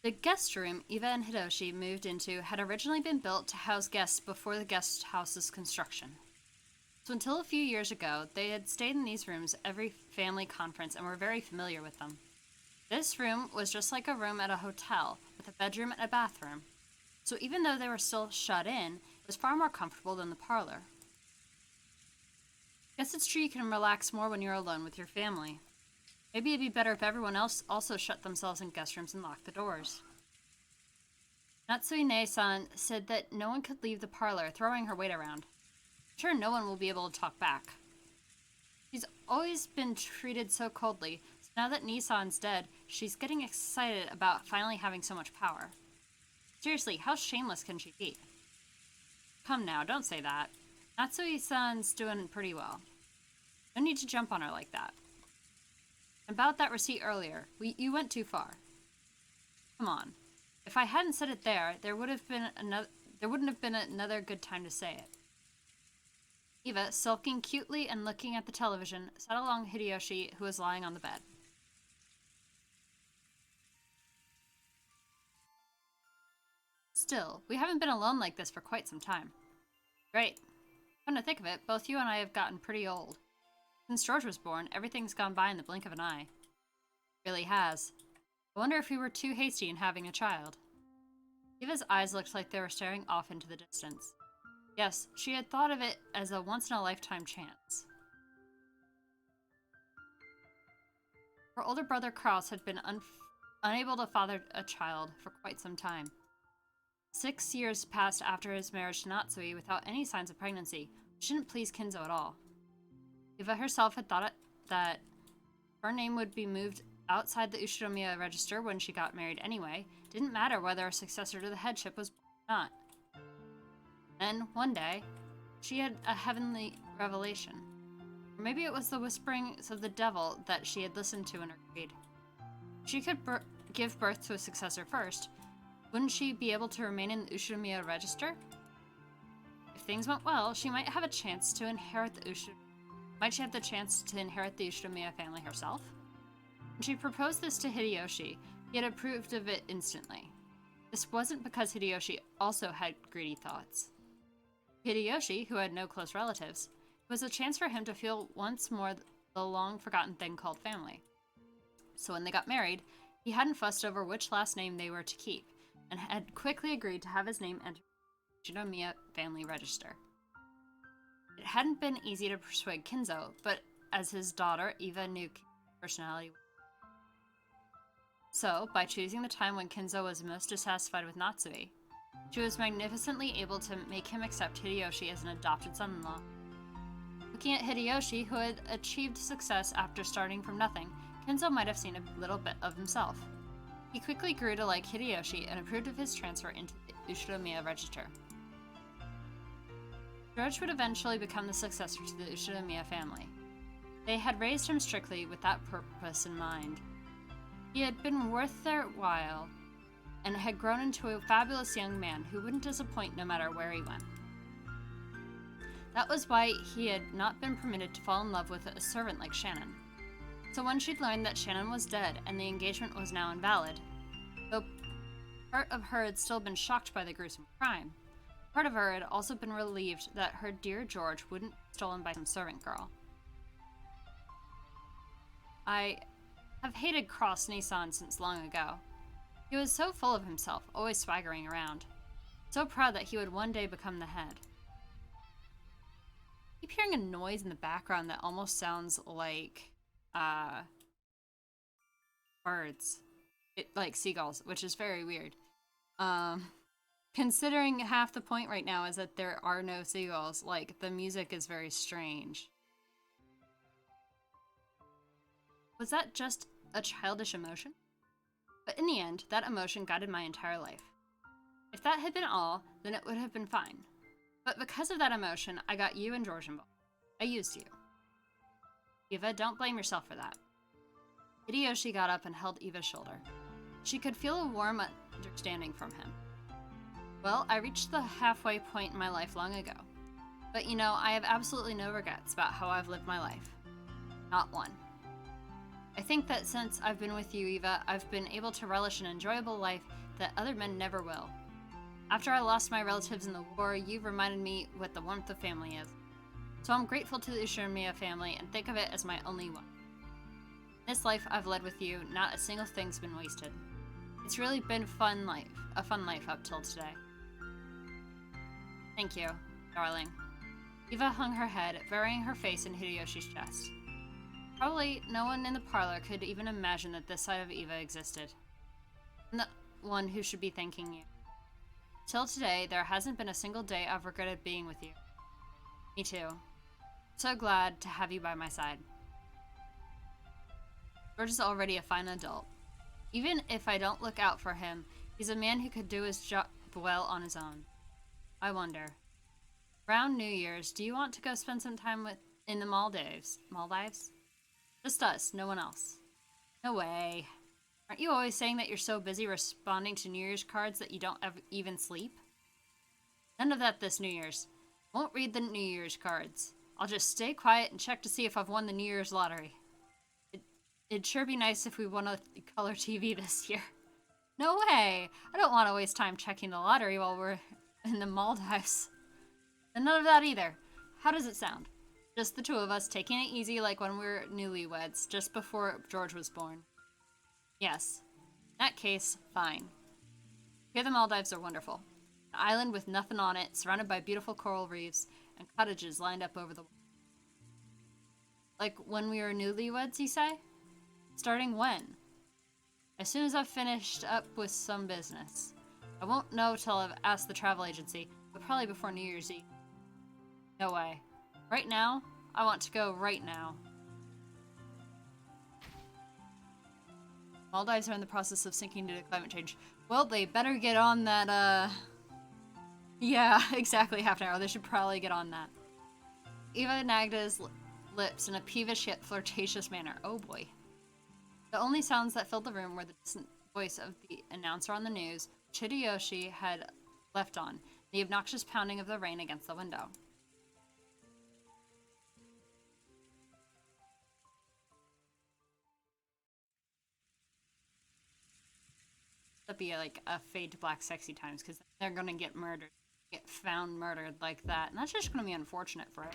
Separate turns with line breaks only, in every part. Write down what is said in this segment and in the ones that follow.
The guest room Eva and Hidoshi moved into had originally been built to house guests before the guest house's construction. So until a few years ago, they had stayed in these rooms every family conference and were very familiar with them. This room was just like a room at a hotel, with a bedroom and a bathroom. So even though they were still shut in, it was far more comfortable than the parlor. Guess it's true you can relax more when you're alone with your family. Maybe it'd be better if everyone else also shut themselves in guest rooms and locked the doors. Natsui-ne-san said that no one could leave the parlor, throwing her weight around. I'm sure no one will be able to talk back. She's always been treated so coldly, so now that Nisan's dead, she's getting excited about finally having so much power. Seriously, how shameless can she be? Come now, don't say that. Natsui-san's doing pretty well. No need to jump on her like that. About that receipt earlier, you went too far. Come on. If I hadn't said it there wouldn't have been another good time to say it. Eva, sulking cutely and looking at the television, sat along Hideyoshi, who was lying on the bed. Still, we haven't been alone like this for quite some time. Great. Come to think of it, both you and I have gotten pretty old. Since George was born, everything's gone by in the blink of an eye. It really has. I wonder if we were too hasty in having a child. Eva's eyes looked like they were staring off into the distance. Yes, she had thought of it as a once-in-a-lifetime chance. Her older brother Kraus had been unable to father a child for quite some time. 6 years passed after his marriage to Natsui without any signs of pregnancy, which didn't please Kinzo at all. Eva herself had thought that her name would be moved outside the Ushinomiya register when she got married anyway. Didn't matter whether a successor to the headship was born or not. Then, one day, she had a heavenly revelation. Or maybe it was the whisperings of the devil that she had listened to in her creed. If she could give birth to a successor first, wouldn't she be able to remain in the Ushinomiya register? If things went well, she might have a chance to inherit the Ushinomiya family herself? When she proposed this to Hideyoshi, he had approved of it instantly. This wasn't because Hideyoshi also had greedy thoughts. Hideyoshi, who had no close relatives, it was a chance for him to feel once more the long-forgotten thing called family. So when they got married, he hadn't fussed over which last name they were to keep, and had quickly agreed to have his name enter the Ushinomiya family register. It hadn't been easy to persuade Kinzo, but as his daughter, Eva knew Kinzo's personality. So, by choosing the time when Kinzo was most dissatisfied with Natsui, she was magnificently able to make him accept Hideyoshi as an adopted son-in-law. Looking at Hideyoshi, who had achieved success after starting from nothing, Kinzo might have seen a little bit of himself. He quickly grew to like Hideyoshi and approved of his transfer into the Ushinomiya register. George would eventually become the successor to the Ushinomiya family. They had raised him strictly with that purpose in mind. He had been worth their while, and had grown into a fabulous young man who wouldn't disappoint no matter where he went. That was why he had not been permitted to fall in love with a servant like Shannon. So when she'd learned that Shannon was dead and the engagement was now invalid, though part of her had still been shocked by the gruesome crime, part of her had also been relieved that her dear George wouldn't be stolen by some servant girl. I have hated Cross Nissan since long ago. He was so full of himself, always swaggering around. So proud that he would one day become the head. I keep hearing a noise in the background that almost sounds like birds. Like seagulls, which is very weird. Considering half the point right now is that there are no seagulls, like, the music is very strange. Was that just a childish emotion? But in the end, that emotion guided my entire life. If that had been all, then it would have been fine. But because of that emotion, I got you and George involved. I used you. Eva, don't blame yourself for that. Hideyoshi got up and held Eva's shoulder. She could feel a warm understanding from him. Well, I reached the halfway point in my life long ago. But you know, I have absolutely no regrets about how I've lived my life. Not one. I think that since I've been with you, Eva, I've been able to relish an enjoyable life that other men never will. After I lost my relatives in the war, you've reminded me what the warmth of family is. So I'm grateful to the Ushirmiya family and think of it as my only one. This life I've led with you, not a single thing's been wasted. It's really been a fun life up till today. Thank you, darling. Eva hung her head, burying her face in Hideyoshi's chest. Probably no one in the parlor could even imagine that this side of Eva existed. I'm the one who should be thanking you. Till today, there hasn't been a single day I've regretted being with you. Me too. So glad to have you by my side. George is already a fine adult. Even if I don't look out for him, he's a man who could do his job well on his own. I wonder. Around New Year's, do you want to go spend some time in the Maldives? Maldives? Just us, no one else. No way. Aren't you always saying that you're so busy responding to New Year's cards that you don't even sleep? None of that this New Year's. Won't read the New Year's cards. I'll just stay quiet and check to see if I've won the New Year's lottery. It'd sure be nice if we won a color TV this year. No way! I don't want to waste time checking the lottery while we're in the Maldives. And none of that either. How does it sound? Just the two of us taking it easy like when we were newlyweds, just before George was born. Yes. In that case, fine. Here the Maldives are wonderful. An island with nothing on it, surrounded by beautiful coral reefs, and cottages lined up over the water. Like when we were newlyweds, you say? Starting when? As soon as I've finished up with some business. I won't know till I've asked the travel agency, but probably before New Year's Eve. No way. Right now? I want to go right now. Maldives are in the process of sinking due to climate change. Well, they better get on that, Yeah, exactly, half an hour. They should probably get on that. Eva nagged his lips in a peevish yet flirtatious manner. Oh boy. The only sounds that filled the room were the distant voice of the announcer on the news, which Hideyoshi had left on, the obnoxious pounding of the rain against the window. That'd be like a fade to black sexy times, because they're gonna get murdered. Get found murdered like that. And that's just gonna be unfortunate for it.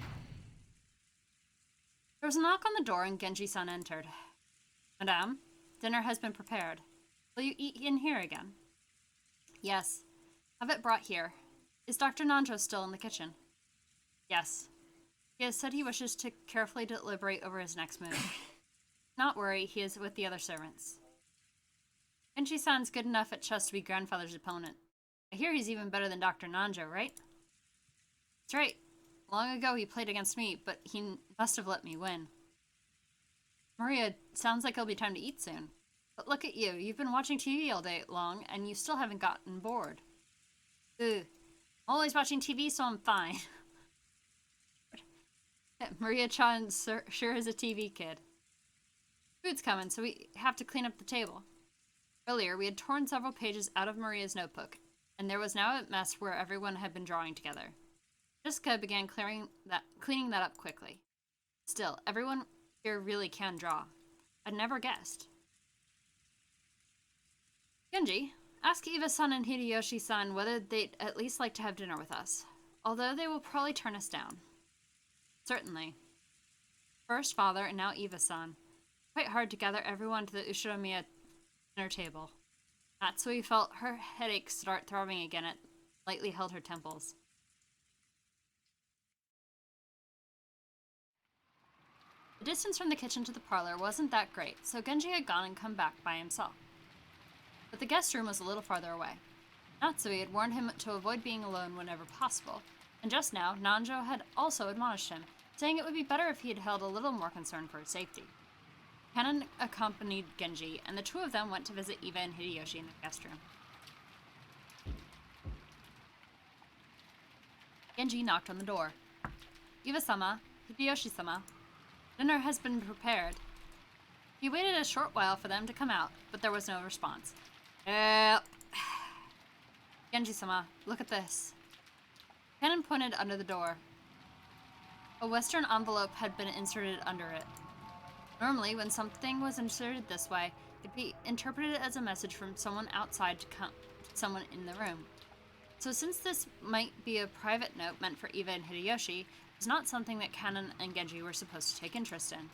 There was a knock on the door and Genji-san entered. Madame, dinner has been prepared. Will you eat in here again? Yes. Have it brought here. Is Dr. Nanjo still in the kitchen? Yes. He has said he wishes to carefully deliberate over his next move. Not worry, he is with the other servants. Genji-san's good enough at chess to be grandfather's opponent. I hear he's even better than Dr. Nanjo, right? That's right. Long ago he played against me, but he must have let me win. Maria, sounds like it'll be time to eat soon. But look at you, you've been watching TV all day long, and you still haven't gotten bored. Ugh. I'm always watching TV, so I'm fine. Maria-chan sure is a TV kid. Food's coming, so we have to clean up the table. Earlier, we had torn several pages out of Maria's notebook, and there was now a mess where everyone had been drawing together. Jessica began cleaning that up quickly. Still, everyone here really can draw. I'd never guessed. Genji, ask Eva-san and Hideyoshi-san whether they'd at least like to have dinner with us, although they will probably turn us down. Certainly. First father, and now Eva-san. Quite hard to gather everyone to the Ushiramiya dinner table. Matsui felt her headache start throbbing again and lightly held her temples. The distance from the kitchen to the parlor wasn't that great, so Genji had gone and come back by himself. But the guest room was a little farther away. Natsui had warned him to avoid being alone whenever possible, and just now Nanjo had also admonished him, saying it would be better if he had held a little more concern for his safety. Kanon accompanied Genji, and the two of them went to visit Eva and Hideyoshi in the guest room. Genji knocked on the door. Eva-sama, Hideyoshi-sama, dinner has been prepared. He waited a short while for them to come out, but there was no response. Genji-sama, look at this. Kanon pointed under the door. A Western envelope had been inserted under it. Normally, when something was inserted this way, it'd be interpreted as a message from someone outside to come to someone in the room. So since this might be a private note meant for Eva and Hideyoshi, it was not something that Kanon and Genji were supposed to take interest in.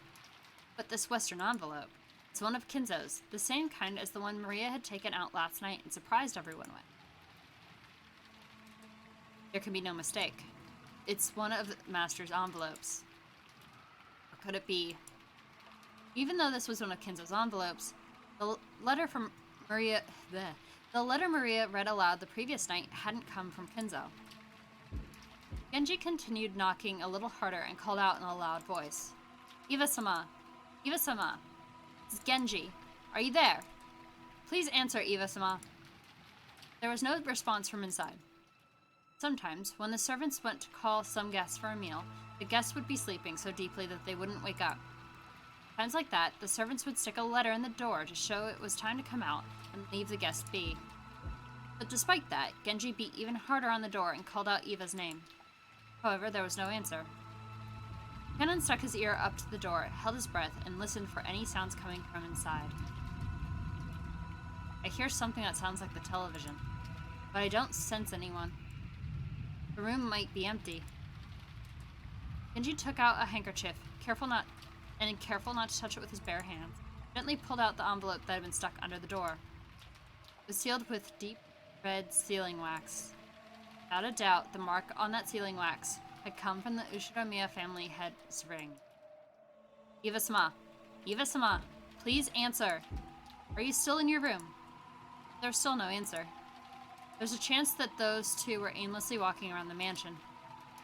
But this Western envelope, it's one of Kinzo's, the same kind as the one Maria had taken out last night and surprised everyone with. There can be no mistake. It's one of the Master's envelopes. Or could it be? Even though this was one of Kinzo's envelopes, the letter from Maria... The letter Maria read aloud the previous night hadn't come from Kinzo. Genji continued knocking a little harder and called out in a loud voice. Eva-sama! Eva-sama! This is Genji. Are you there? Please answer, Eva-sama. There was no response from inside. Sometimes, when the servants went to call some guests for a meal, the guests would be sleeping so deeply that they wouldn't wake up. Times like that, the servants would stick a letter in the door to show it was time to come out and leave the guest be. But despite that, Genji beat even harder on the door and called out Eva's name. However, there was no answer. Kanon stuck his ear up to the door, held his breath, and listened for any sounds coming from inside. I hear something that sounds like the television, but I don't sense anyone. The room might be empty. Genji took out a handkerchief, careful not to touch it with his bare hands, gently pulled out the envelope that had been stuck under the door. It was sealed with deep red sealing wax. Without a doubt, the mark on that sealing wax had come from the Ushiromiya family head's ring. Eva-sama! Eva-sama! Please answer! Are you still in your room? There's still no answer. There's a chance that those two were aimlessly walking around the mansion.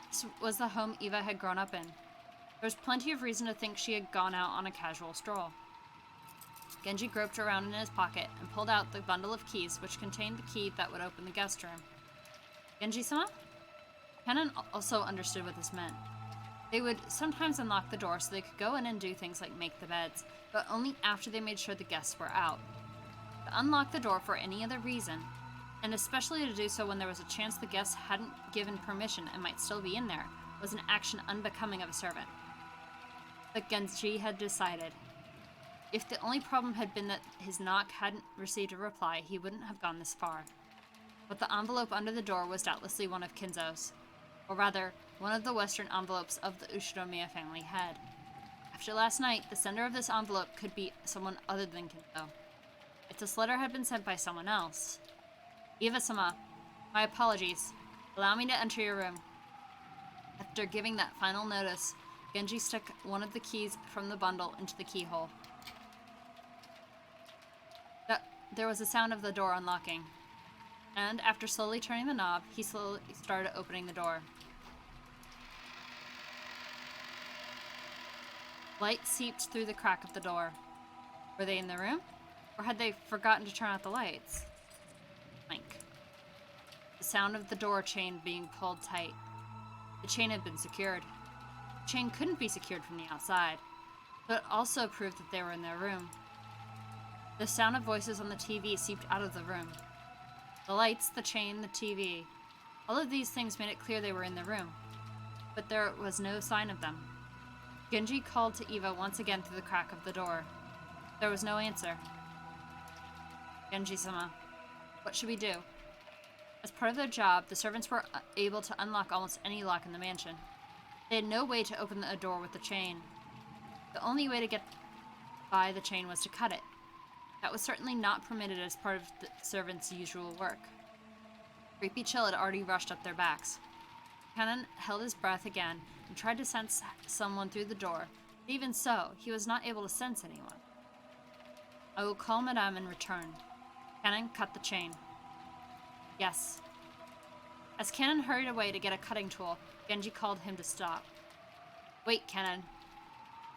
This was the home Eva had grown up in. There was plenty of reason to think she had gone out on a casual stroll. Genji groped around in his pocket and pulled out the bundle of keys which contained the key that would open the guest room. Genji-sama? Kanon also understood what this meant. They would sometimes unlock the door so they could go in and do things like make the beds, but only after they made sure the guests were out. To unlock the door for any other reason, and especially to do so when there was a chance the guests hadn't given permission and might still be in there, was an action unbecoming of a servant. But Genji had decided. If the only problem had been that his knock hadn't received a reply, he wouldn't have gone this far. But the envelope under the door was doubtlessly one of Kinzo's. Or rather, one of the Western envelopes of the Ushiromiya family head. After last night, the sender of this envelope could be someone other than Kinzo. If this letter had been sent by someone else... Eva-sama, my apologies. Allow me to enter your room. After giving that final notice, Genji stuck one of the keys from the bundle into the keyhole. There was a sound of the door unlocking, and after slowly turning the knob, he slowly started opening the door. Light seeped through the crack of the door. Were they in the room? Or had they forgotten to turn out the lights? Clank. The sound of the door chain being pulled tight. The chain had been secured. The chain couldn't be secured from the outside, but it also proved that they were in their room. The sound of voices on the TV seeped out of the room. The lights, the chain, the TV. All of these things made it clear they were in the room, but there was no sign of them. Genji called to Eva once again through the crack of the door. There was no answer. Genji-sama, what should we do? As part of their job, the servants were able to unlock almost any lock in the mansion. They had no way to open a door with the chain. The only way to get by the chain was to cut it. That was certainly not permitted as part of the servants' usual work. Creepy chill had already rushed up their backs. Kanon held his breath again and tried to sense someone through the door, but even so, he was not able to sense anyone. I will call Madame and return. Kanon cut the chain. Yes. As Kanon hurried away to get a cutting tool, Genji called him to stop. Wait, Kanon.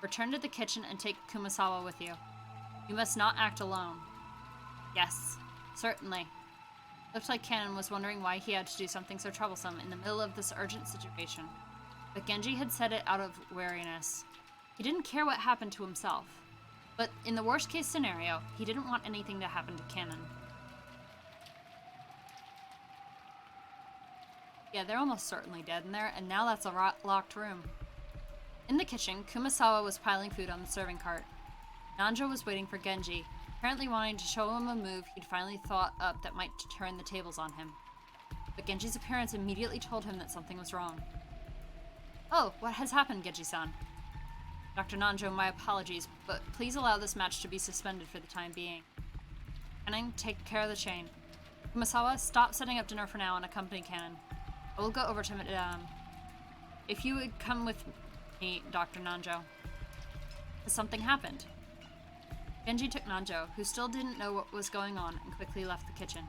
Return to the kitchen and take Kumasawa with you. You must not act alone. Yes, certainly. Looked like Kanon was wondering why he had to do something so troublesome in the middle of this urgent situation. But Genji had said it out of wariness. He didn't care what happened to himself. But in the worst case scenario, he didn't want anything to happen to Kanon. Yeah, they're almost certainly dead in there, and now that's a locked room. In the kitchen, Kumasawa was piling food on the serving cart. Nanjo was waiting for Genji, apparently wanting to show him a move he'd finally thought up that might turn the tables on him. But Genji's appearance immediately told him that something was wrong. "Oh, what has happened, Genji-san?" "Dr. Nanjo, my apologies, but please allow this match to be suspended for the time being. Cannon, take care of the chain. Kumasawa, stop setting up dinner for now and accompany Cannon. I will go over to Madame. If you would come with me, Dr. Nanjo." Has something happened? Genji took Nanjo, who still didn't know what was going on, and quickly left the kitchen.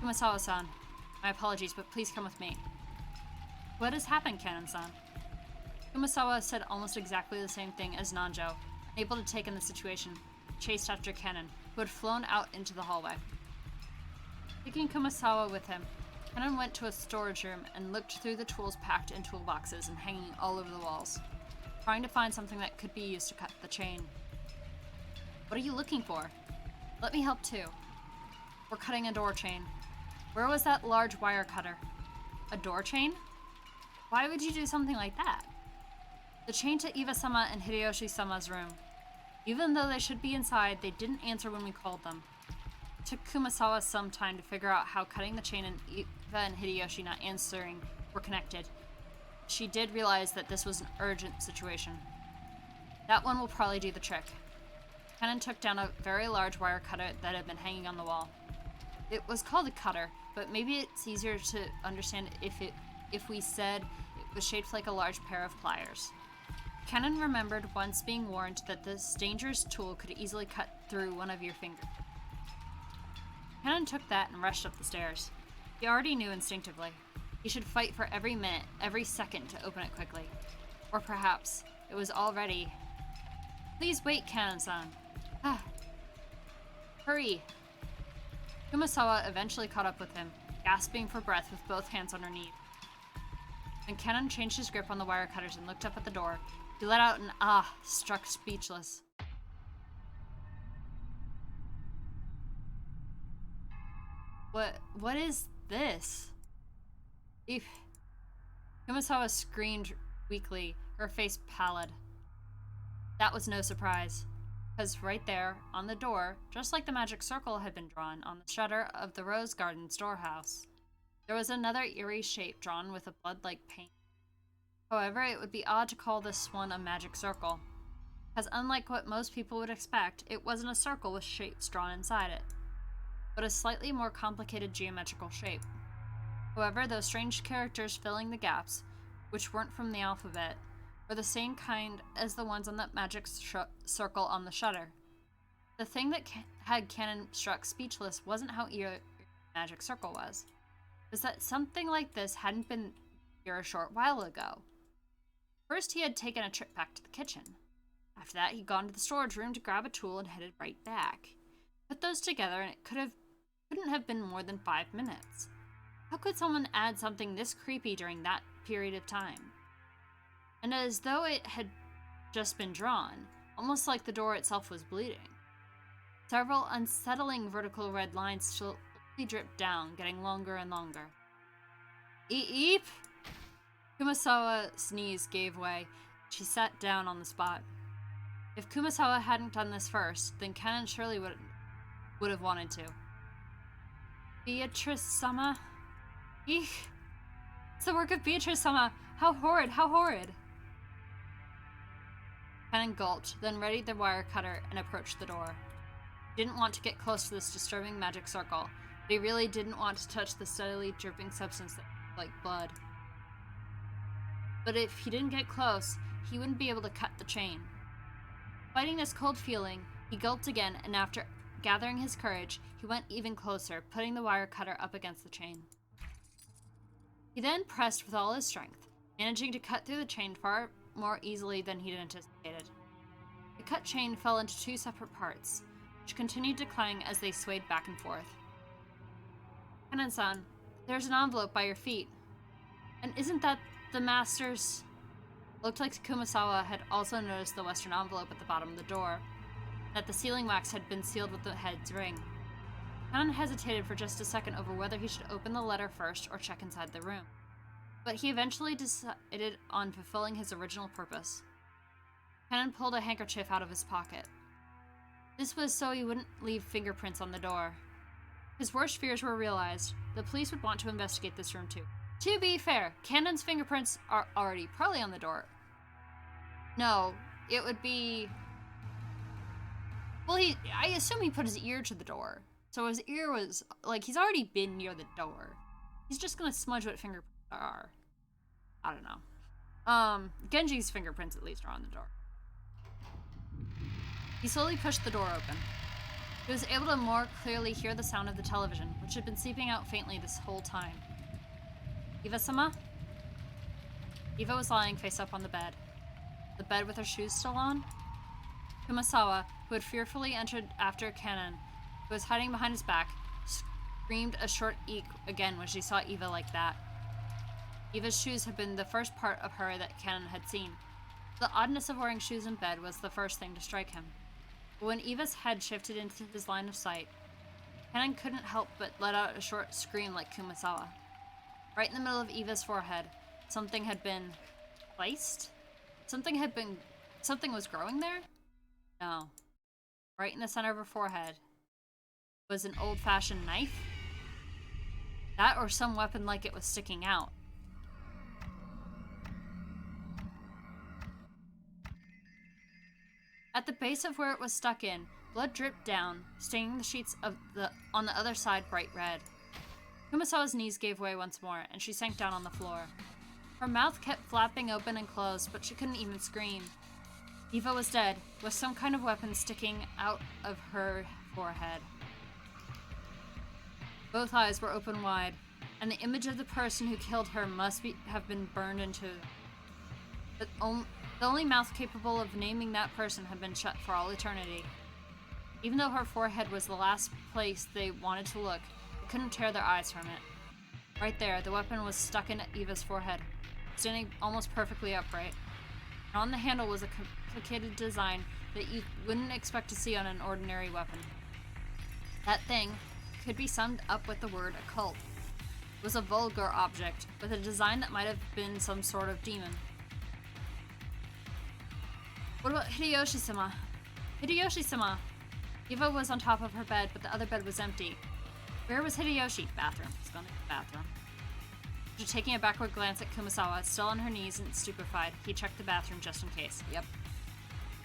"Kumasawa-san, my apologies, but please come with me." "What has happened, Cannon-san?" Kumasawa said almost exactly the same thing as Nanjo, unable to take in the situation, chased after Cannon, who had flown out into the hallway. Taking Kumasawa with him, Cannon went to a storage room and looked through the tools packed in toolboxes and hanging all over the walls, trying to find something that could be used to cut the chain. "What are you looking for?" "Let me help too. We're cutting a door chain." "Where was that large wire cutter?" "A door chain? Why would you do something like that?" "The chain to Iwa-sama and Hideyoshi-sama's room. Even though they should be inside, they didn't answer when we called them. It took Kumasawa some time to figure out how cutting the chain and Iwa and Hideyoshi not answering were connected. She did realize that this was an urgent situation. That one will probably do the trick." Cannon took down a very large wire cutter that had been hanging on the wall. It was called a cutter, but maybe it's easier to understand if we said it was shaped like a large pair of pliers. Cannon remembered once being warned that this dangerous tool could easily cut through one of your fingers. Cannon took that and rushed up the stairs. He already knew instinctively. He should fight for every minute, every second to open it quickly. Or perhaps it was already... "Please wait, Cannon-san." "Hurry." Kumasawa eventually caught up with him, gasping for breath with both hands on her knees. When Cannon changed his grip on the wire cutters and looked up at the door, he let out an "ah," struck speechless. What is this?" Kumasawa screamed weakly, her face pallid. That was no surprise, because right there, on the door, just like the magic circle had been drawn on the shutter of the Rose Garden storehouse, there was another eerie shape drawn with a blood-like paint. However, it would be odd to call this one a magic circle, because unlike what most people would expect, it wasn't a circle with shapes drawn inside it, but a slightly more complicated geometrical shape. However, those strange characters filling the gaps, which weren't from the alphabet, were the same kind as the ones on that magic circle on the shutter. The thing that had Cannon struck speechless wasn't how eerie the magic circle was. It was that something like this hadn't been here a short while ago. First, he had taken a trip back to the kitchen. After that, he'd gone to the storage room to grab a tool and headed right back. Put those together, and it couldn't have been more than 5 minutes. How could someone add something this creepy during that period of time? And as though it had just been drawn, almost like the door itself was bleeding. Several unsettling vertical red lines slowly dripped down, getting longer and longer. Eep! Kumasawa's knees gave way. She sat down on the spot. If Kumasawa hadn't done this first, then Cannon surely would have wanted to. Beatrice-sama? Eek! It's the work of Beatrice-sama! How horrid! How horrid! Cannon gulped, then readied the wire cutter and approached the door. He didn't want to get close to this disturbing magic circle, but he really didn't want to touch the steadily dripping substance that looked like blood. But if he didn't get close, he wouldn't be able to cut the chain. Fighting this cold feeling, he gulped again, and after gathering his courage, he went even closer, putting the wire cutter up against the chain. He then pressed with all his strength, managing to cut through the chain far more easily than he'd anticipated. The cut chain fell into 2 separate parts, which continued to clang as they swayed back and forth. Cannon-san, there's an envelope by your feet. And isn't that the master's... Looked like Kumasawa had also noticed the western envelope at the bottom of the door, that the sealing wax had been sealed with the head's ring. Cannon hesitated for just a second over whether he should open the letter first or check inside the room. but he eventually decided on fulfilling his original purpose. Cannon pulled a handkerchief out of his pocket. This was so he wouldn't leave fingerprints on the door. His worst fears were realized. The police would want to investigate this room too. To be fair, Cannon's fingerprints are already probably on the door. No, it would be... Well, I assume he put his ear to the door. So his ear was, like, he's already been near the door. He's just gonna smudge what fingerprints are. I don't know. Genji's fingerprints at least are on the door. He slowly pushed the door open. He was able to more clearly hear the sound of the television, which had been seeping out faintly this whole time. Eva-sama? Eva was lying face up on the bed. The bed with her shoes still on? Kumasawa, who had fearfully entered after Cannon, who was hiding behind his back, screamed a short eek again when she saw Eva like that. Eva's shoes had been the first part of her that Cannon had seen. The oddness of wearing shoes in bed was the first thing to strike him. But when Eva's head shifted into his line of sight, Cannon couldn't help but let out a short scream like Kumasawa. Right in the middle of Eva's forehead, something had been placed? Something was growing there? No. Right in the center of her forehead was an old-fashioned knife? That or some weapon like it was sticking out. At the base of where it was stuck in, blood dripped down, staining the sheets on the other side bright red. Kumasawa's knees gave way once more, and she sank down on the floor. Her mouth kept flapping open and closed, but she couldn't even scream. Eva was dead, with some kind of weapon sticking out of her forehead. Both eyes were open wide, and the image of the person who killed her must have been burned into... The only mouth capable of naming that person had been shut for all eternity. Even though her forehead was the last place they wanted to look, they couldn't tear their eyes from it. Right there, the weapon was stuck in Eva's forehead, standing almost perfectly upright. And on the handle was a complicated design that you wouldn't expect to see on an ordinary weapon. That thing could be summed up with the word occult. It was a vulgar object, with a design that might have been some sort of demon. What about Hideyoshi-sama? Hideyoshi-sama! Eva was on top of her bed, but the other bed was empty. Where was Hideyoshi? Bathroom. He's gone to the bathroom. After taking a backward glance at Kumasawa, still on her knees and stupefied, he checked the bathroom just in case. Yep.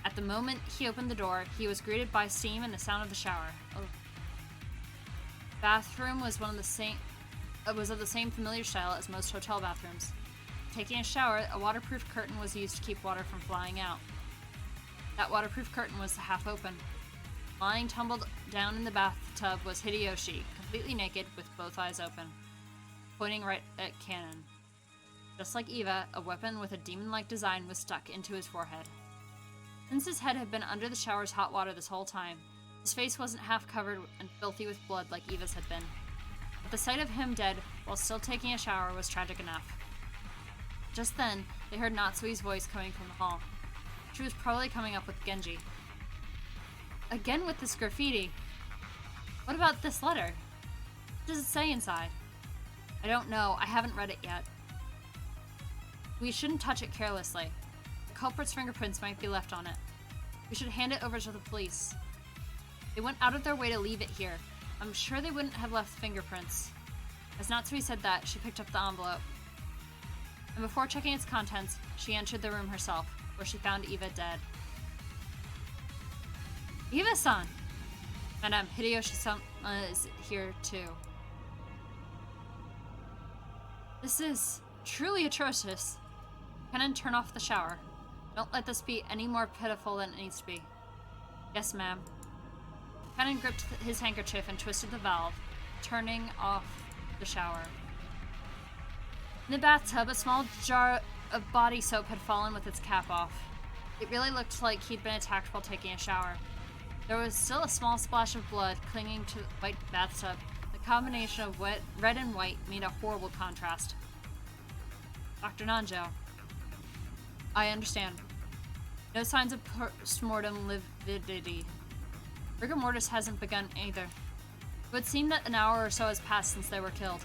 At the moment he opened the door, he was greeted by steam and the sound of the shower. Oh. The bathroom was of the same familiar style as most hotel bathrooms. Taking a shower, a waterproof curtain was used to keep water from flying out. That waterproof curtain was half open. Lying tumbled down in the bathtub was Hideyoshi, completely naked with both eyes open, pointing right at Cannon. Just like Eva, a weapon with a demon-like design was stuck into his forehead. Since his head had been under the shower's hot water this whole time, his face wasn't half covered and filthy with blood like Eva's had been. But the sight of him dead while still taking a shower was tragic enough. Just then, they heard Natsui's voice coming from the hall. She was probably coming up with Genji. Again with this graffiti. What about this letter? What does it say inside? I don't know. I haven't read it yet. We shouldn't touch it carelessly. The culprit's fingerprints might be left on it. We should hand it over to the police. They went out of their way to leave it here. I'm sure they wouldn't have left fingerprints. As Natsui said that, she picked up the envelope. And before checking its contents, she entered the room herself, where she found Eva dead. Eva-san! Madame, Hideyoshi-san is here too. This is truly atrocious. Cannon, turn off the shower. Don't let this be any more pitiful than it needs to be. Yes, ma'am. Cannon gripped his handkerchief and twisted the valve, turning off the shower. In the bathtub, a small jar of body soap had fallen with its cap off. It really looked like he'd been attacked while taking a shower. There was still a small splash of blood clinging to the white bathtub. The combination of red and white made a horrible contrast. Dr. Nanjo. I understand. No signs of post-mortem lividity. Rigor mortis hasn't begun either. It would seem that an hour or so has passed since they were killed.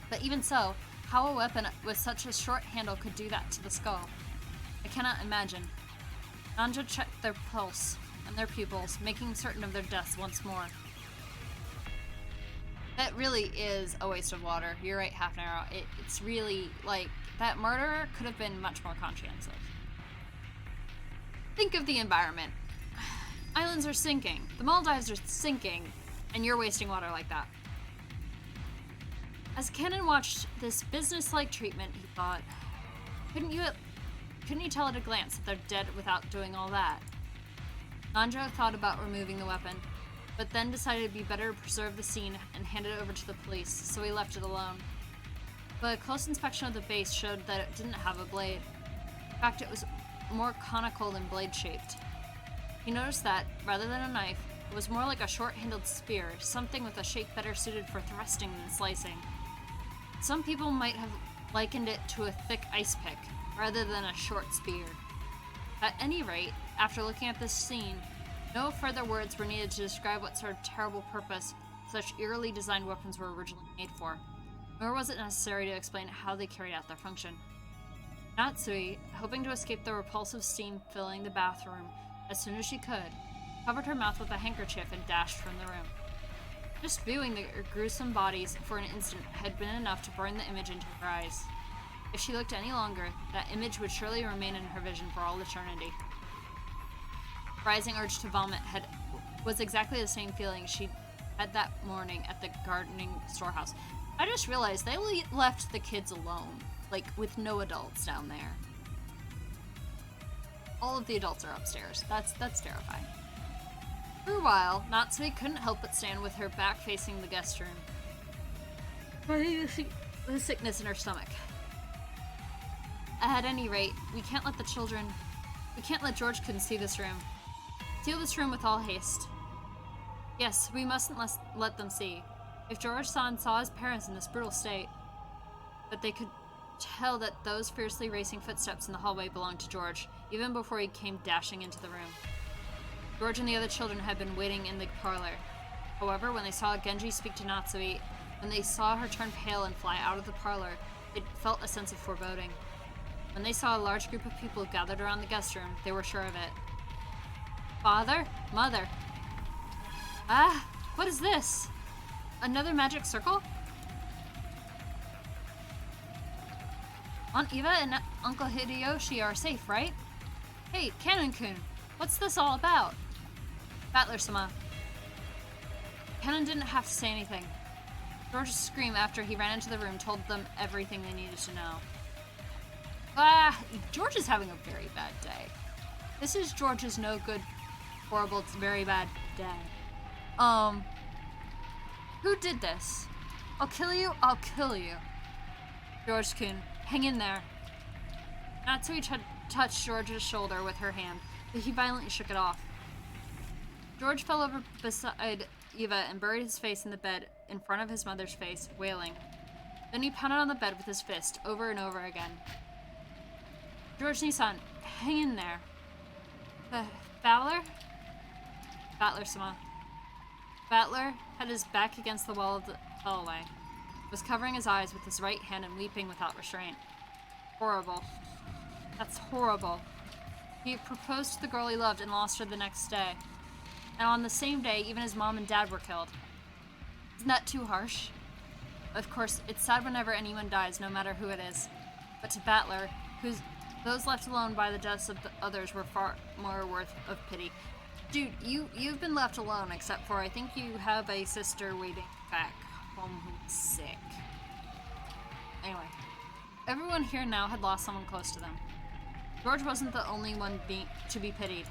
But even so, How a weapon with such a short handle could do that to the skull, I cannot imagine. Nanja checked their pulse and their pupils, making certain of their deaths once more. That really is a waste of water. You're right, Half an Arrow. It's really, like, that murderer could have been much more conscientious. Think of the environment. Islands are sinking. The Maldives are sinking. And you're wasting water like that. As Kenan watched this business-like treatment, he thought, couldn't you tell at a glance that they're dead without doing all that? Nanja thought about removing the weapon, but then decided it'd be better to preserve the scene and hand it over to the police, so he left it alone. But a close inspection of the base showed that it didn't have a blade. In fact, it was more conical than blade-shaped. He noticed that, rather than a knife, it was more like a short-handled spear, something with a shape better suited for thrusting than slicing. Some people might have likened it to a thick ice pick, rather than a short spear. At any rate, after looking at this scene, no further words were needed to describe what sort of terrible purpose such eerily designed weapons were originally made for, nor was it necessary to explain how they carried out their function. Natsui, hoping to escape the repulsive steam filling the bathroom as soon as she could, covered her mouth with a handkerchief and dashed from the room. Just viewing the gruesome bodies for an instant had been enough to burn the image into her eyes. If she looked any longer, that image would surely remain in her vision for all eternity. Rising urge to vomit was exactly the same feeling she had that morning at the gardening storehouse. I just realized they left the kids alone, like with no adults down there. All of the adults are upstairs. That's terrifying. For a while, Natsui couldn't help but stand with her back facing the guest room, fighting the sickness in her stomach. At any rate, we can't let George-kun see this room. Seal this room with all haste. Yes, we mustn't let them see. If George-san saw his parents in this brutal state, but they could tell that those fiercely racing footsteps in the hallway belonged to George, even before he came dashing into the room. George and the other children had been waiting in the parlor. However, when they saw Genji speak to Natsui, when they saw her turn pale and fly out of the parlor, they felt a sense of foreboding. When they saw a large group of people gathered around the guest room, they were sure of it. Father? Mother? Ah, what is this? Another magic circle? Aunt Eva and Uncle Hideyoshi are safe, right? Hey, Kanon-kun, what's this all about? Battler-sama. Kanon didn't have to say anything. George's scream after he ran into the room told them everything they needed to know. Ah, George is having a very bad day. This is George's no good, horrible, very bad day. Who did this? I'll kill you, I'll kill you. George-kun, hang in there. Natsui touched George's shoulder with her hand, but he violently shook it off. George fell over beside Eva and buried his face in the bed in front of his mother's face, wailing. Then he pounded on the bed with his fist over and over again. George-san, hang in there. Battler? Battler-sama. Battler had his back against the wall of the hallway, was covering his eyes with his right hand and weeping without restraint. Horrible. That's horrible. He proposed to the girl he loved and lost her the next day. And on the same day, even his mom and dad were killed. Isn't that too harsh? Of course, it's sad whenever anyone dies, no matter who it is. But to Battler, those left alone by the deaths of the others were far more worth of pity. Dude, you've been left alone, except for I think you have a sister waiting back home who's sick. Anyway, everyone here now had lost someone close to them. George wasn't the only one to be pitied.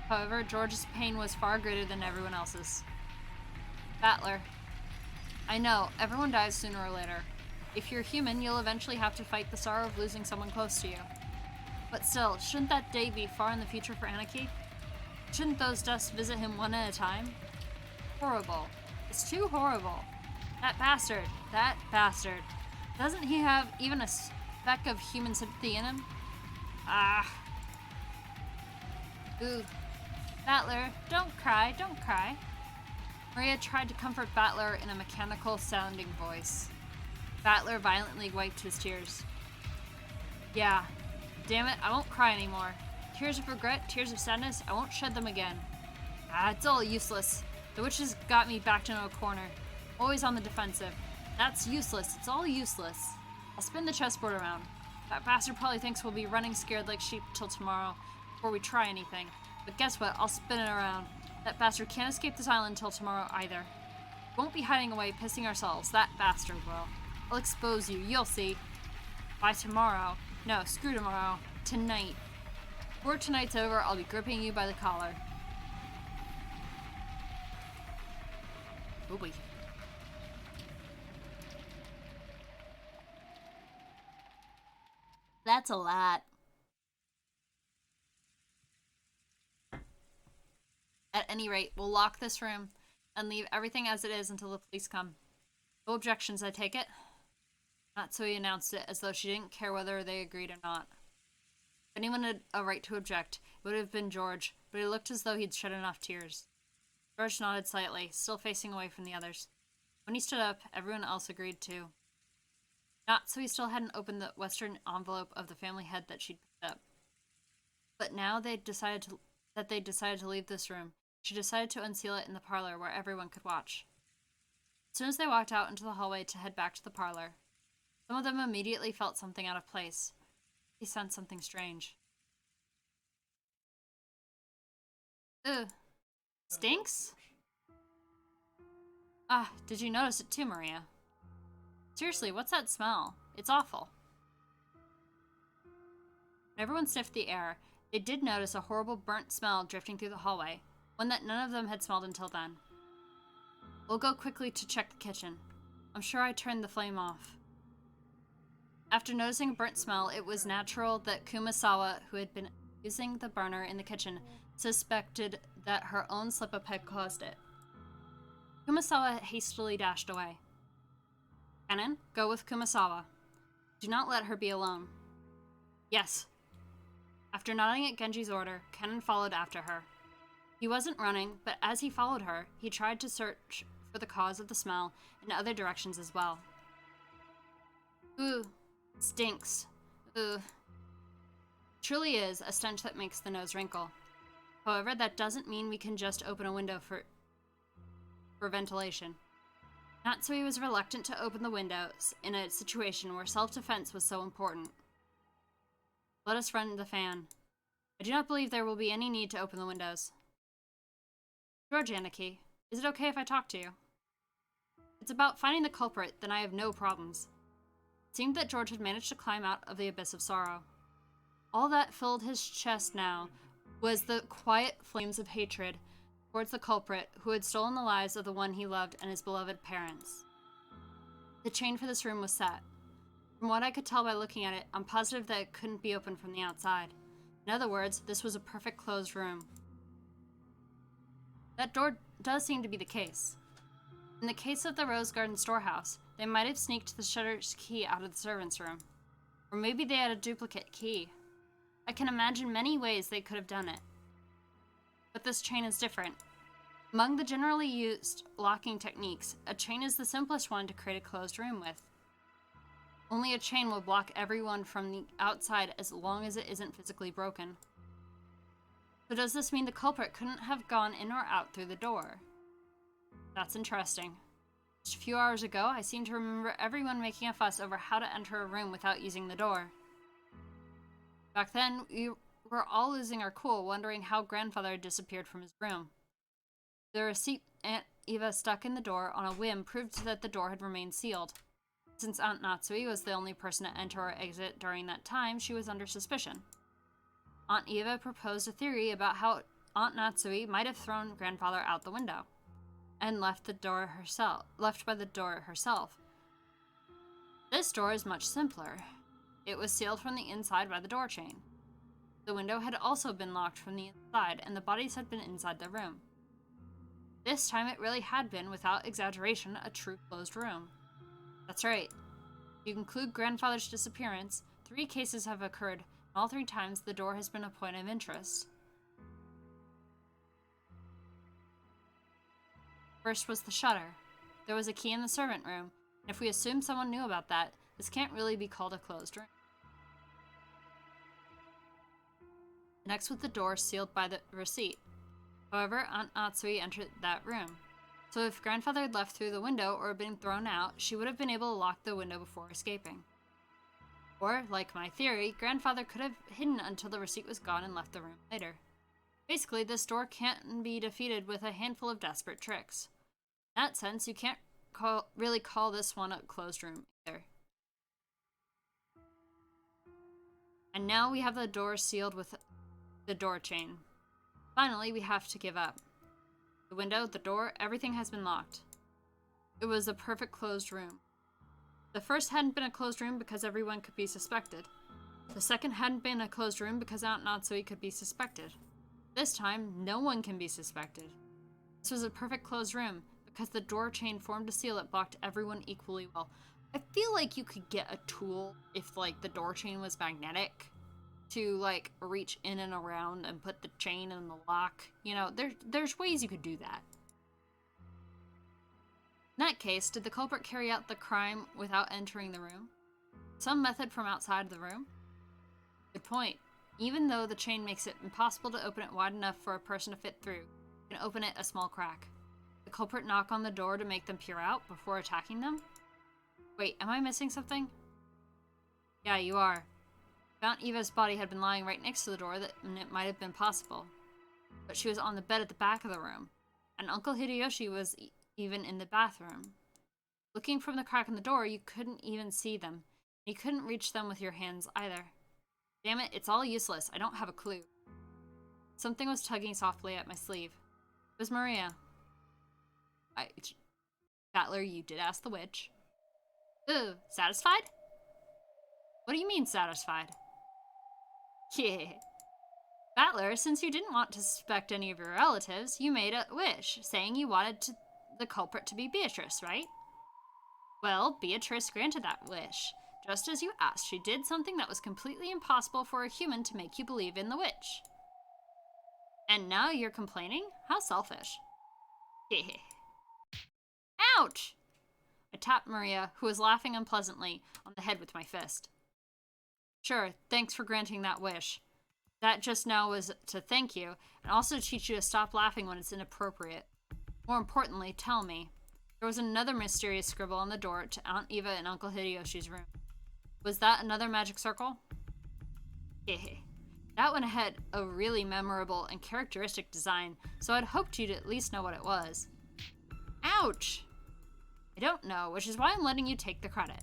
However, George's pain was far greater than everyone else's. Battler. I know, everyone dies sooner or later. If you're human, you'll eventually have to fight the sorrow of losing someone close to you. But still, shouldn't that day be far in the future for Anarchy? Shouldn't those deaths visit him one at a time? Horrible. It's too horrible. That bastard. Doesn't he have even a speck of human sympathy in him? Ah. Ooh. Battler, don't cry. Maria tried to comfort Battler in a mechanical-sounding voice. Battler violently wiped his tears. Yeah. Damn it, I won't cry anymore. Tears of regret, tears of sadness, I won't shed them again. Ah, it's all useless. The witches got me backed into a corner. Always on the defensive. That's useless. It's all useless. I'll spin the chessboard around. That bastard probably thinks we'll be running scared like sheep till tomorrow before we try anything. But guess what? I'll spin it around. That bastard can't escape this island till tomorrow either. Won't be hiding away, pissing ourselves. That bastard will. I'll expose you. You'll see. By tomorrow. No, screw tomorrow. Tonight. Before tonight's over, I'll be gripping you by the collar. Oh boy. That's a lot. At any rate, we'll lock this room and leave everything as it is until the police come. No objections, I take it? Natsui announced it as though she didn't care whether they agreed or not. If anyone had a right to object, it would have been George, but he looked as though he'd shed enough tears. George nodded slightly, still facing away from the others. When he stood up, everyone else agreed too. Natsui still hadn't opened the western envelope of the family head that she'd picked up. But now they'd decided to leave this room. She decided to unseal it in the parlor where everyone could watch. As soon as they walked out into the hallway to head back to the parlor, some of them immediately felt something out of place. They sensed something strange. Ugh. Stinks? Ah, did you notice it too, Maria? Seriously, what's that smell? It's awful. When everyone sniffed the air, they did notice a horrible burnt smell drifting through the hallway, one that none of them had smelled until then. We'll go quickly to check the kitchen. I'm sure I turned the flame off. After noticing a burnt smell, it was natural that Kumasawa, who had been using the burner in the kitchen, suspected that her own slip-up had caused it. Kumasawa hastily dashed away. Kennen, go with Kumasawa. Do not let her be alone. Yes. After nodding at Genji's order, Kennen followed after her. He wasn't running, but as he followed her, he tried to search for the cause of the smell in other directions as well. Ooh, stinks. Ugh. Truly is a stench that makes the nose wrinkle. However, that doesn't mean we can just open a window for ventilation. Natsui was reluctant to open the windows in a situation where self-defense was so important. Let us run the fan. I do not believe there will be any need to open the windows. George Aniki, is it okay if I talk to you? It's about finding the culprit, then I have no problems. It seemed that George had managed to climb out of the abyss of sorrow. All that filled his chest now was the quiet flames of hatred towards the culprit who had stolen the lives of the one he loved and his beloved parents. The chain for this room was set. From what I could tell by looking at it, I'm positive that it couldn't be opened from the outside. In other words, this was a perfect closed room. That door does seem to be the case. In the case of the Rose Garden storehouse, they might have sneaked the shutter's key out of the servants' room. Or maybe they had a duplicate key. I can imagine many ways they could have done it. But this chain is different. Among the generally used locking techniques, a chain is the simplest one to create a closed room with. Only a chain will block everyone from the outside as long as it isn't physically broken. So does this mean the culprit couldn't have gone in or out through the door? That's interesting. Just a few hours ago, I seem to remember everyone making a fuss over how to enter a room without using the door. Back then, we were all losing our cool, wondering how grandfather had disappeared from his room. The receipt Aunt Eva stuck in the door on a whim proved that the door had remained sealed. Since Aunt Natsui was the only person to enter or exit during that time, she was under suspicion. Aunt Eva proposed a theory about how Aunt Natsui might have thrown grandfather out the window and left by the door herself. This door is much simpler. It was sealed from the inside by the door chain. The window had also been locked from the inside, and the bodies had been inside the room. This time it really had been, without exaggeration, a true closed room. That's right. If you include grandfather's disappearance, 3 cases have occurred, and all 3 times the door has been a point of interest. First was the shutter. There was a key in the servant room, And if we assume someone knew about that, this can't really be called a closed room. Next was the door sealed by the receipt. However, Aunt Natsui entered that room. So if grandfather had left through the window or been thrown out, she would have been able to lock the window before escaping. Or, like my theory, grandfather could have hidden until the receipt was gone and left the room later. Basically, this door can't be defeated with a handful of desperate tricks. In that sense, you can't really call this one a closed room either. And now we have the door sealed with the door chain. Finally, we have to give up. The window, the door, everything has been locked. It was a perfect closed room. The first hadn't been a closed room because everyone could be suspected. The second hadn't been a closed room because Aunt Natsui could be suspected. This time, no one can be suspected. This was a perfect closed room because the door chain formed a seal that blocked everyone equally well. I feel like you could get a tool if, like, the door chain was magnetic to, like, reach in and around and put the chain in the lock. You know, there's ways you could do that. In that case, did the culprit carry out the crime without entering the room? Some method from outside the room? Good point. Even though the chain makes it impossible to open it wide enough for a person to fit through, you can open it a small crack. The culprit knock on the door to make them peer out before attacking them? Wait, am I missing something? Yeah, you are. If Aunt Eva's body had been lying right next to the door, then it might have been possible. But she was on the bed at the back of the room, and Uncle Hideyoshi was even in the bathroom. Looking from the crack in the door, you couldn't even see them. You couldn't reach them with your hands either. Damn it, it's all useless. I don't have a clue. Something was tugging softly at my sleeve. It was Maria. Battler, you did ask the witch. Ooh, satisfied? What do you mean, satisfied? Yeah. Battler, since you didn't want to suspect any of your relatives, you made a wish, saying you wanted the culprit to be Beatrice, right? Well, Beatrice granted that wish. Just as you asked, she did something that was completely impossible for a human to make you believe in the witch. And now you're complaining? How selfish. Ouch! I tapped Maria, who was laughing unpleasantly, on the head with my fist. Sure, thanks for granting that wish. That just now was to thank you, and also to teach you to stop laughing when it's inappropriate. More importantly, tell me. There was another mysterious scribble on the door to Aunt Eva and Uncle Hideyoshi's room. Was that another magic circle? That one had a really memorable and characteristic design, so I'd hoped you'd at least know what it was. Ouch! I don't know, which is why I'm letting you take the credit.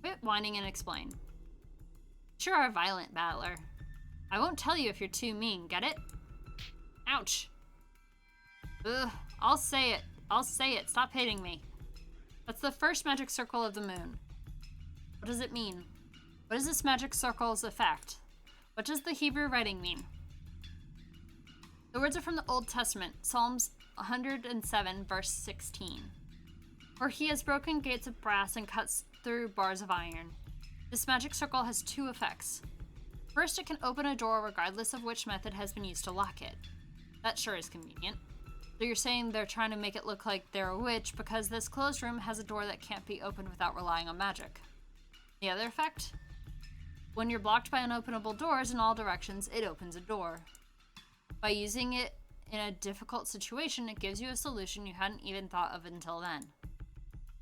Quit whining and explain. Sure are violent, Battler. I won't tell you if you're too mean, get it? Ouch. Ugh, I'll say it. I'll say it. Stop hitting me. That's the first magic circle of the moon. What does it mean? What is this magic circle's effect? What does the Hebrew writing mean? The words are from the Old Testament, Psalms 107, verse 16. For he has broken gates of brass and cuts through bars of iron. This magic circle has two effects. First, it can open a door regardless of which method has been used to lock it. That sure is convenient. So you're saying they're trying to make it look like they're a witch because this closed room has a door that can't be opened without relying on magic. The other effect? When you're blocked by unopenable doors in all directions, it opens a door. By using it in a difficult situation, it gives you a solution you hadn't even thought of until then.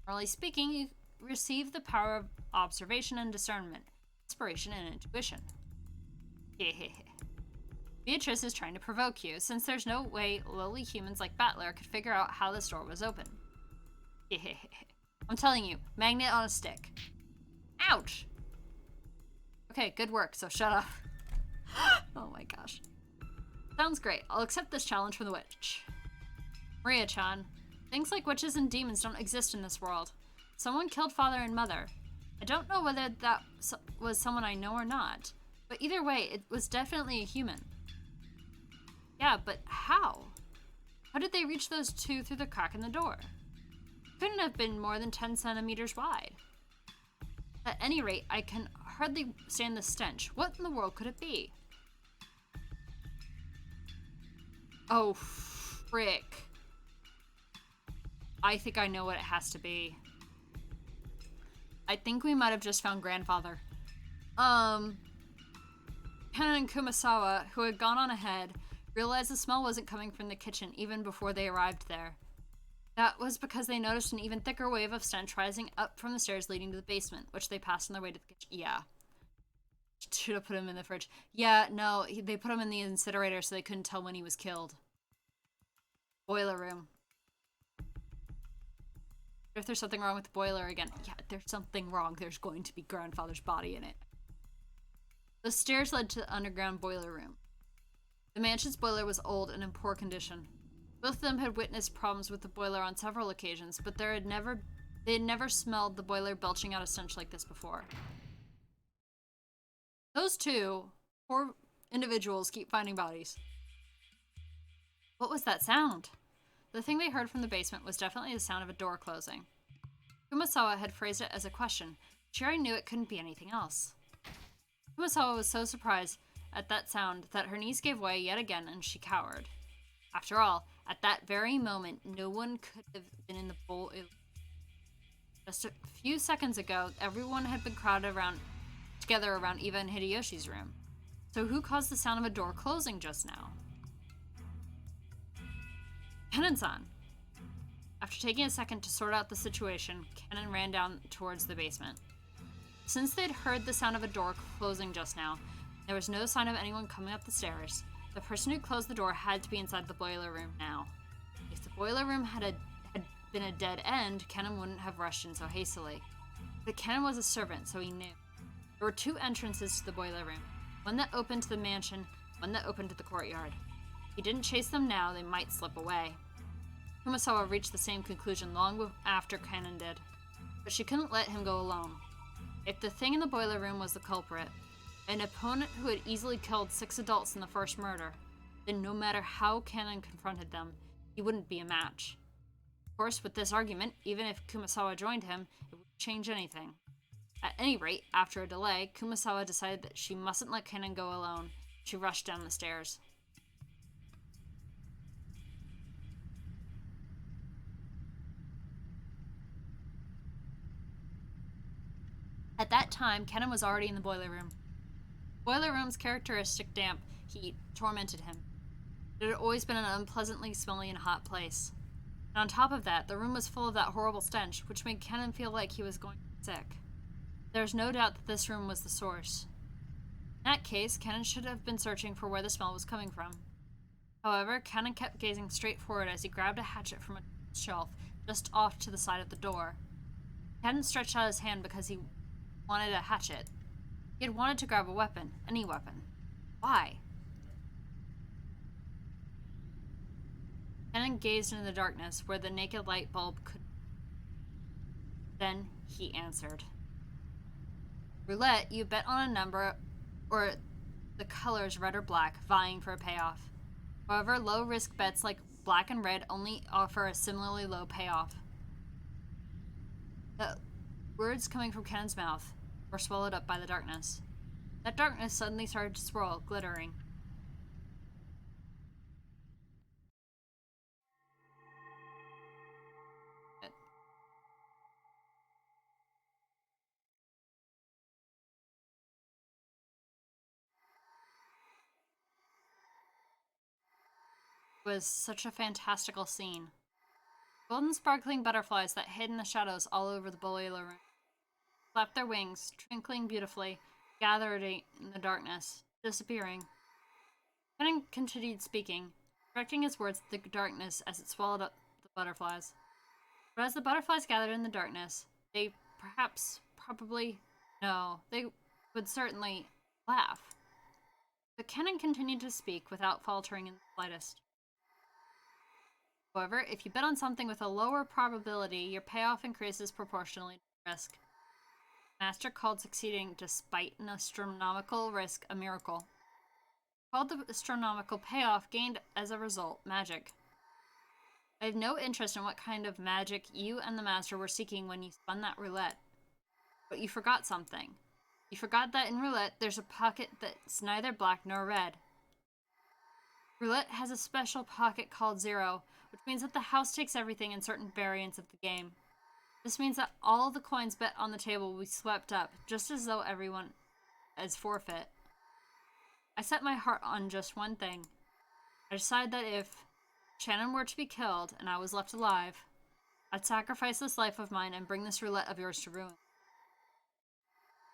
Morally speaking, you receive the power of observation and discernment, inspiration and intuition. Beatrice is trying to provoke you, since there's no way lowly humans like Battler could figure out how this door was open. I'm telling you, magnet on a stick. Ouch! Okay, good work, so shut up. Oh my gosh. Sounds great. I'll accept this challenge from the witch. Maria-chan, things like witches and demons don't exist in this world. Someone killed father and mother. I don't know whether that was someone I know or not, but either way, it was definitely a human. Yeah, but how? How did they reach those two through the crack in the door? It couldn't have been more than 10 centimeters wide. At any rate, I can hardly stand the stench. What in the world could it be? Oh, frick. I think I know what it has to be. I think we might have just found grandfather. Ken and Kumasawa, who had gone on ahead, realized the smell wasn't coming from the kitchen even before they arrived there. That was because they noticed an even thicker wave of stench rising up from the stairs leading to the basement, which they passed on their way to the kitchen. Yeah. Should have put him in the fridge. Yeah, no, they put him in the incinerator so they couldn't tell when he was killed. Boiler room. If there's something wrong with the boiler again. Yeah, there's something wrong. There's going to be grandfather's body in it. The stairs led to the underground boiler room. The mansion's boiler was old and in poor condition. Both of them had witnessed problems with the boiler on several occasions, but they had never smelled the boiler belching out a stench like this before. Those two poor individuals keep finding bodies. What was that sound? The thing they heard from the basement was definitely the sound of a door closing. Kumasawa had phrased it as a question. Sherry knew it couldn't be anything else. Kumasawa was so surprised at that sound that her knees gave way yet again and she cowered. After all, at that very moment, no one could have been in the bowl. Just a few seconds ago, everyone had been crowded together around Eva and Hideyoshi's room. So who caused the sound of a door closing just now? Kenan-san. After taking a second to sort out the situation, Kenan ran down towards the basement. Since they'd heard the sound of a door closing just now, there was no sign of anyone coming up the stairs. The person who closed the door had to be inside the boiler room now. If the boiler room had been a dead end, Kenan wouldn't have rushed in so hastily. But Kenan was a servant, so he knew. There were two entrances to the boiler room, one that opened to the mansion, one that opened to the courtyard. If he didn't chase them now, they might slip away. Kumasawa reached the same conclusion long after Kenan did, but she couldn't let him go alone. If the thing in the boiler room was the culprit, an opponent who had easily killed 6 adults in the first murder, then no matter how Kenan confronted them, he wouldn't be a match. Of course, with this argument, even if Kumasawa joined him, it wouldn't change anything. At any rate, after a delay, Kumasawa decided that she mustn't let Kenan go alone. She rushed down the stairs. At that time, Kenan was already in the boiler room. The boiler room's characteristic damp heat tormented him. It had always been an unpleasantly smelly and hot place. And on top of that, the room was full of that horrible stench, which made Kenan feel like he was going to be sick. There was no doubt that this room was the source. In that case, Kenan should have been searching for where the smell was coming from. However, Kenan kept gazing straight forward as he grabbed a hatchet from a shelf just off to the side of the door. He hadn't stretched out his hand because he wanted a hatchet. He had wanted to grab a weapon, any weapon. Why? Kenan gazed into the darkness where the naked light bulb could. Then he answered. Roulette, you bet on a number or the colors red or black, vying for a payoff. However, low-risk bets like black and red only offer a similarly low payoff. The words coming from Kenan's mouth were swallowed up by the darkness. That darkness suddenly started to swirl, glittering. It was such a fantastical scene. Golden sparkling butterflies that hid in the shadows all over the boiler room flapped their wings, twinkling beautifully, gathered in the darkness, disappearing. Kenan continued speaking, directing his words at the darkness as it swallowed up the butterflies. But as the butterflies gathered in the darkness, they they would certainly laugh. But Kenan continued to speak without faltering in the slightest. However, if you bet on something with a lower probability, your payoff increases proportionally to the risk. Master called succeeding despite an astronomical risk a miracle. Called the astronomical payoff gained as a result magic. I have no interest in what kind of magic you and the master were seeking when you spun that roulette. But you forgot something. You forgot that in roulette there's a pocket that's neither black nor red. Roulette has a special pocket called 0, which means that the house takes everything in certain variants of the game. This means that all the coins bet on the table will be swept up, just as though everyone is forfeit. I set my heart on just one thing. I decided that if Shannon were to be killed and I was left alive, I'd sacrifice this life of mine and bring this roulette of yours to ruin.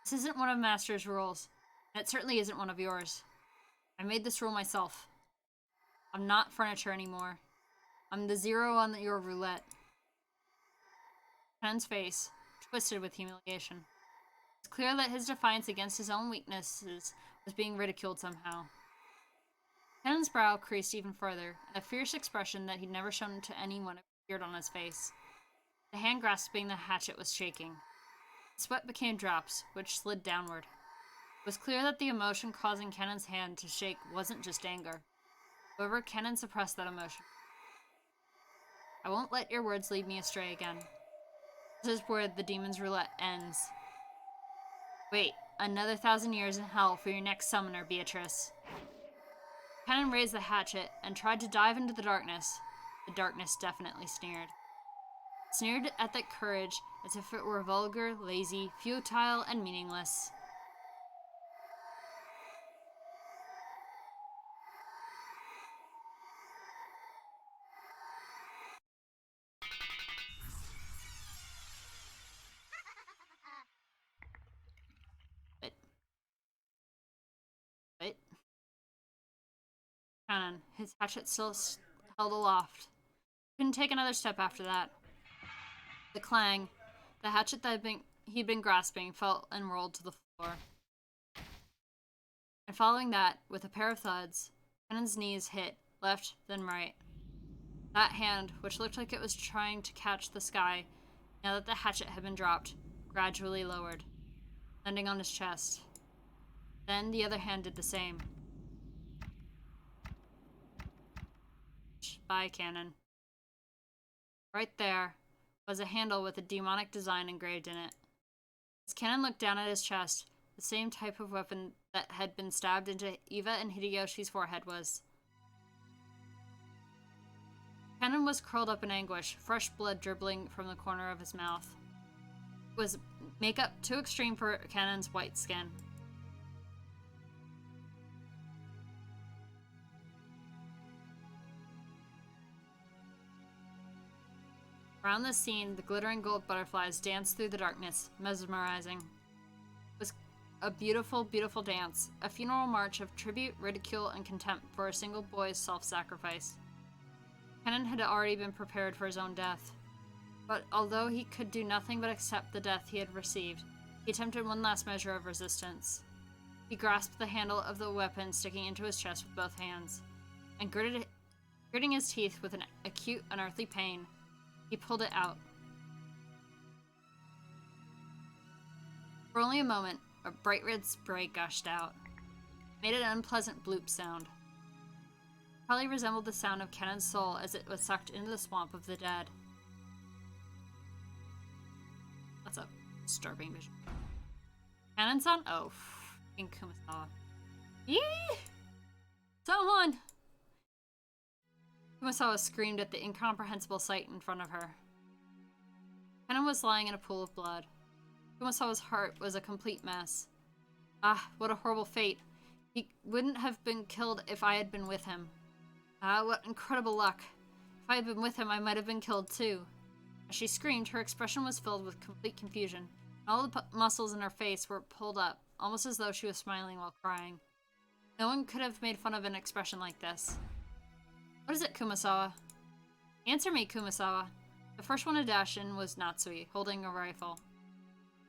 This isn't one of Master's rules, and it certainly isn't one of yours. I made this rule myself. I'm not furniture anymore. I'm the zero on your roulette. Ken's face twisted with humiliation. It's clear that his defiance against his own weaknesses was being ridiculed somehow. Ken's brow creased even further, and a fierce expression that he'd never shown to anyone appeared on his face. The hand grasping the hatchet was shaking. Sweat became drops, which slid downward. It was clear that the emotion causing Kennan's hand to shake wasn't just anger. However, Kennan suppressed that emotion. I won't let your words lead me astray again. This is where the demon's roulette ends. Wait, another 1,000 years in hell for your next summoner, Beatrice. Kennan raised the hatchet and tried to dive into the darkness. The darkness definitely sneered. It sneered at that courage as if it were vulgar, lazy, futile, and meaningless. But Kennan, his hatchet still held aloft. Couldn't take another step after that. The clang, the hatchet that he'd been grasping, fell and rolled to the floor. And following that, with a pair of thuds, Kennan's knees hit, left, then right. That hand, which looked like it was trying to catch the sky, now that the hatchet had been dropped, gradually lowered, landing on his chest. Then the other hand did the same. By Cannon. Right there was a handle with a demonic design engraved in it. As Cannon looked down at his chest, the same type of weapon that had been stabbed into Eva and Hideyoshi's forehead was. Cannon was curled up in anguish, fresh blood dribbling from the corner of his mouth. It was makeup too extreme for Cannon's white skin. Around the scene, the glittering gold butterflies danced through the darkness, mesmerizing. It was a beautiful, beautiful dance, a funeral march of tribute, ridicule, and contempt for a single boy's self-sacrifice. Kennan had already been prepared for his own death, but although he could do nothing but accept the death he had received, he attempted one last measure of resistance. He grasped the handle of the weapon sticking into his chest with both hands, and gritting his teeth with an acute, unearthly pain, he pulled it out. For only a moment, a bright red spray gushed out. It made an unpleasant bloop sound. It probably resembled the sound of Kennan's soul as it was sucked into the swamp of the dead. That's a disturbing vision. Kennan's son? Oh, f***ing Kumasawa. Yee! Someone! Kumasawa screamed at the incomprehensible sight in front of her. Kennan was lying in a pool of blood. Kumasawa's heart was a complete mess. Ah, what a horrible fate. He wouldn't have been killed if I had been with him. Ah, what incredible luck. If I had been with him, I might have been killed too. As she screamed, her expression was filled with complete confusion. All the muscles in her face were pulled up, almost as though she was smiling while crying. No one could have made fun of an expression like this. What is it, Kumasawa? Answer me, Kumasawa. The first one to dash in was Natsui, holding a rifle.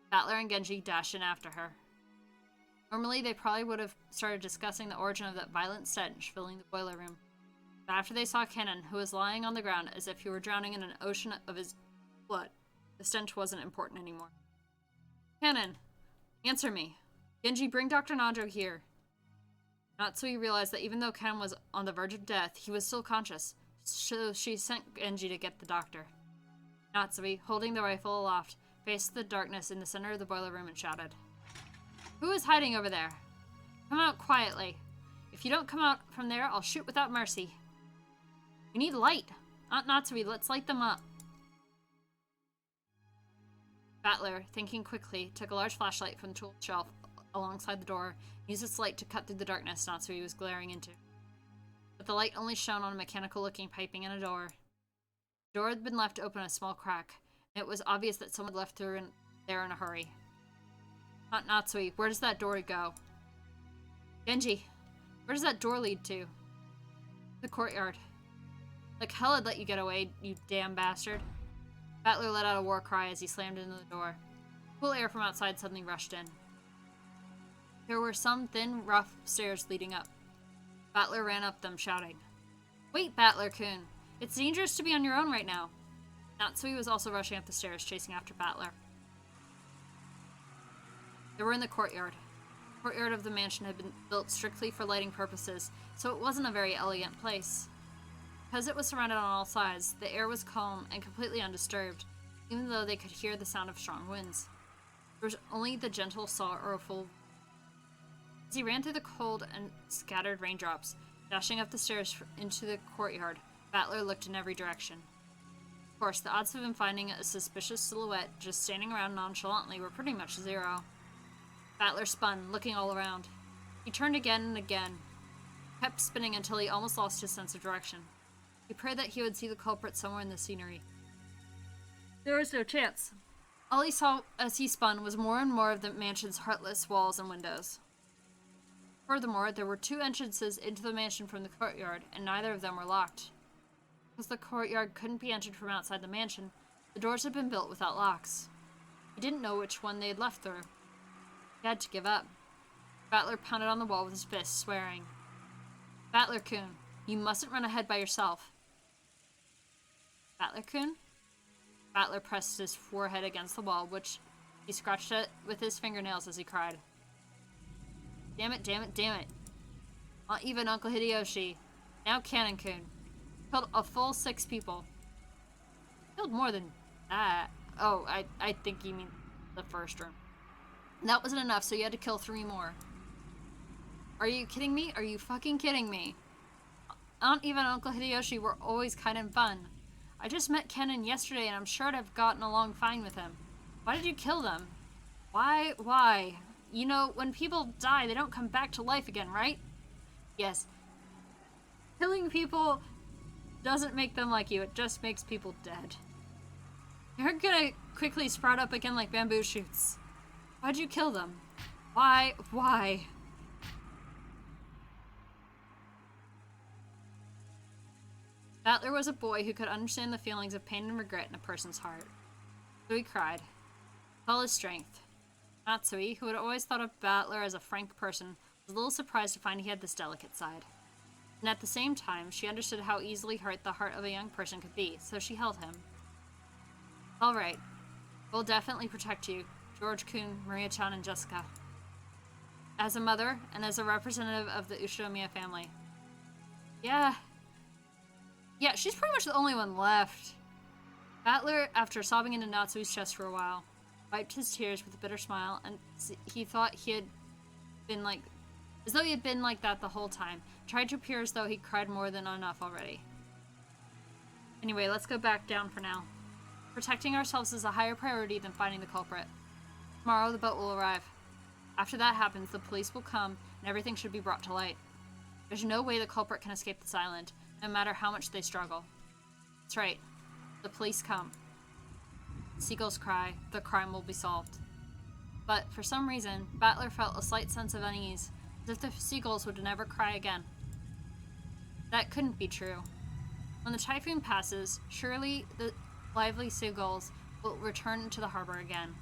Battler and Genji dashed in after her. Normally, they probably would have started discussing the origin of that violent stench filling the boiler room. But after they saw Kennan, who was lying on the ground as if he were drowning in an ocean of his blood, the stench wasn't important anymore. Kennan, answer me. Genji, bring Dr. Nanjo here. Natsui realized that even though Ken was on the verge of death, he was still conscious, so she sent Genji to get the doctor. Natsui, holding the rifle aloft, faced the darkness in the center of the boiler room and shouted, "Who is hiding over there? Come out quietly. If you don't come out from there, I'll shoot without mercy. We need light. Aunt Natsui, let's light them up." Battler, thinking quickly, took a large flashlight from the tool shelf alongside the door, and used its light to cut through the darkness Natsui was glaring into. But the light only shone on a mechanical-looking piping and a door. The door had been left open a small crack, and it was obvious that someone had left through there in a hurry. Not Natsui, where does that door go? Genji, where does that door lead to? The courtyard. Like hell I'd let you get away, you damn bastard. Battler let out a war cry as he slammed into the door. Cool air from outside suddenly rushed in. There were some thin, rough stairs leading up. Battler ran up them, shouting, "Wait, Battler-kun! It's dangerous to be on your own right now." Natsui was also rushing up the stairs, chasing after Battler. They were in the courtyard. The courtyard of the mansion had been built strictly for lighting purposes, so it wasn't a very elegant place. Because it was surrounded on all sides, the air was calm and completely undisturbed, even though they could hear the sound of strong winds. There was only the gentle sorrowful. As he ran through the cold and scattered raindrops, dashing up the stairs into the courtyard, Battler looked in every direction. Of course, the odds of him finding a suspicious silhouette just standing around nonchalantly were pretty much zero. Battler spun, looking all around. He turned again and again, kept spinning until he almost lost his sense of direction. He prayed that he would see the culprit somewhere in the scenery. There was no chance. All he saw as he spun was more and more of the mansion's heartless walls and windows. Furthermore, there were 2 entrances into the mansion from the courtyard, and neither of them were locked. Because the courtyard couldn't be entered from outside the mansion, the doors had been built without locks. He didn't know which one they had left through. He had to give up. Battler pounded on the wall with his fist, swearing, "Battler-kun, you mustn't run ahead by yourself." Battler-kun? Battler pressed his forehead against the wall, which he scratched at with his fingernails as he cried. "Damn it, damn it, damn it. Aunt Eva and Uncle Hideyoshi. Now Cannon-kun. Killed a full 6 people. Killed more than that. Oh, I think you mean the first room. That wasn't enough, so you had to kill 3 more. Are you kidding me? Are you fucking kidding me? Aunt Eva and Uncle Hideyoshi were always kind and fun. I just met Kennen yesterday and I'm sure I'd have gotten along fine with him. Why did you kill them? Why? You know, when people die, they don't come back to life again, right? Yes. Killing people doesn't make them like you, it just makes people dead. They're gonna quickly sprout up again like bamboo shoots. Why'd you kill them? Why? Battler was a boy who could understand the feelings of pain and regret in a person's heart. So he cried. With all his strength. Natsui, who had always thought of Battler as a frank person, was a little surprised to find he had this delicate side. And at the same time, she understood how easily hurt the heart of a young person could be, so she held him. All right. We'll definitely protect you, George-kun, Maria-chan, and Jessica. As a mother, and as a representative of the Ushinomiya family. Yeah, she's pretty much the only one left. Battler, after sobbing into Natsui's chest for a while, wiped his tears with a bitter smile, and he thought he had been like, as though he had been like that the whole time. Tried to appear as though he cried more than enough already. Anyway, let's go back down for now. Protecting ourselves is a higher priority than finding the culprit. Tomorrow, the boat will arrive. After that happens, the police will come, and everything should be brought to light. There's no way the culprit can escape this island, no matter how much they struggle. That's right. The police come. Seagulls cry. The crime will be solved. But, for some reason, Battler felt a slight sense of unease, as if the seagulls would never cry again. That couldn't be true. When the typhoon passes, surely the lively seagulls will return to the harbor again.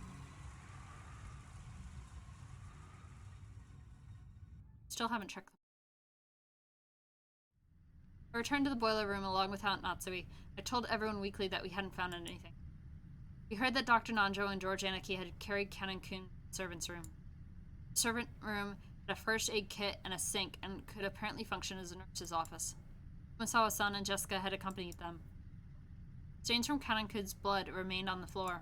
Still haven't checked them. I returned to the boiler room along with Aunt Natsui. I told everyone weakly that we hadn't found anything. We heard that Dr. Nanjo and George Aniki had carried Cannon-kun to the servant's room. The servant room had a first aid kit and a sink and could apparently function as a nurse's office. Kumasawa-san and Jessica had accompanied them. Stains from Cannon-kun's blood remained on the floor.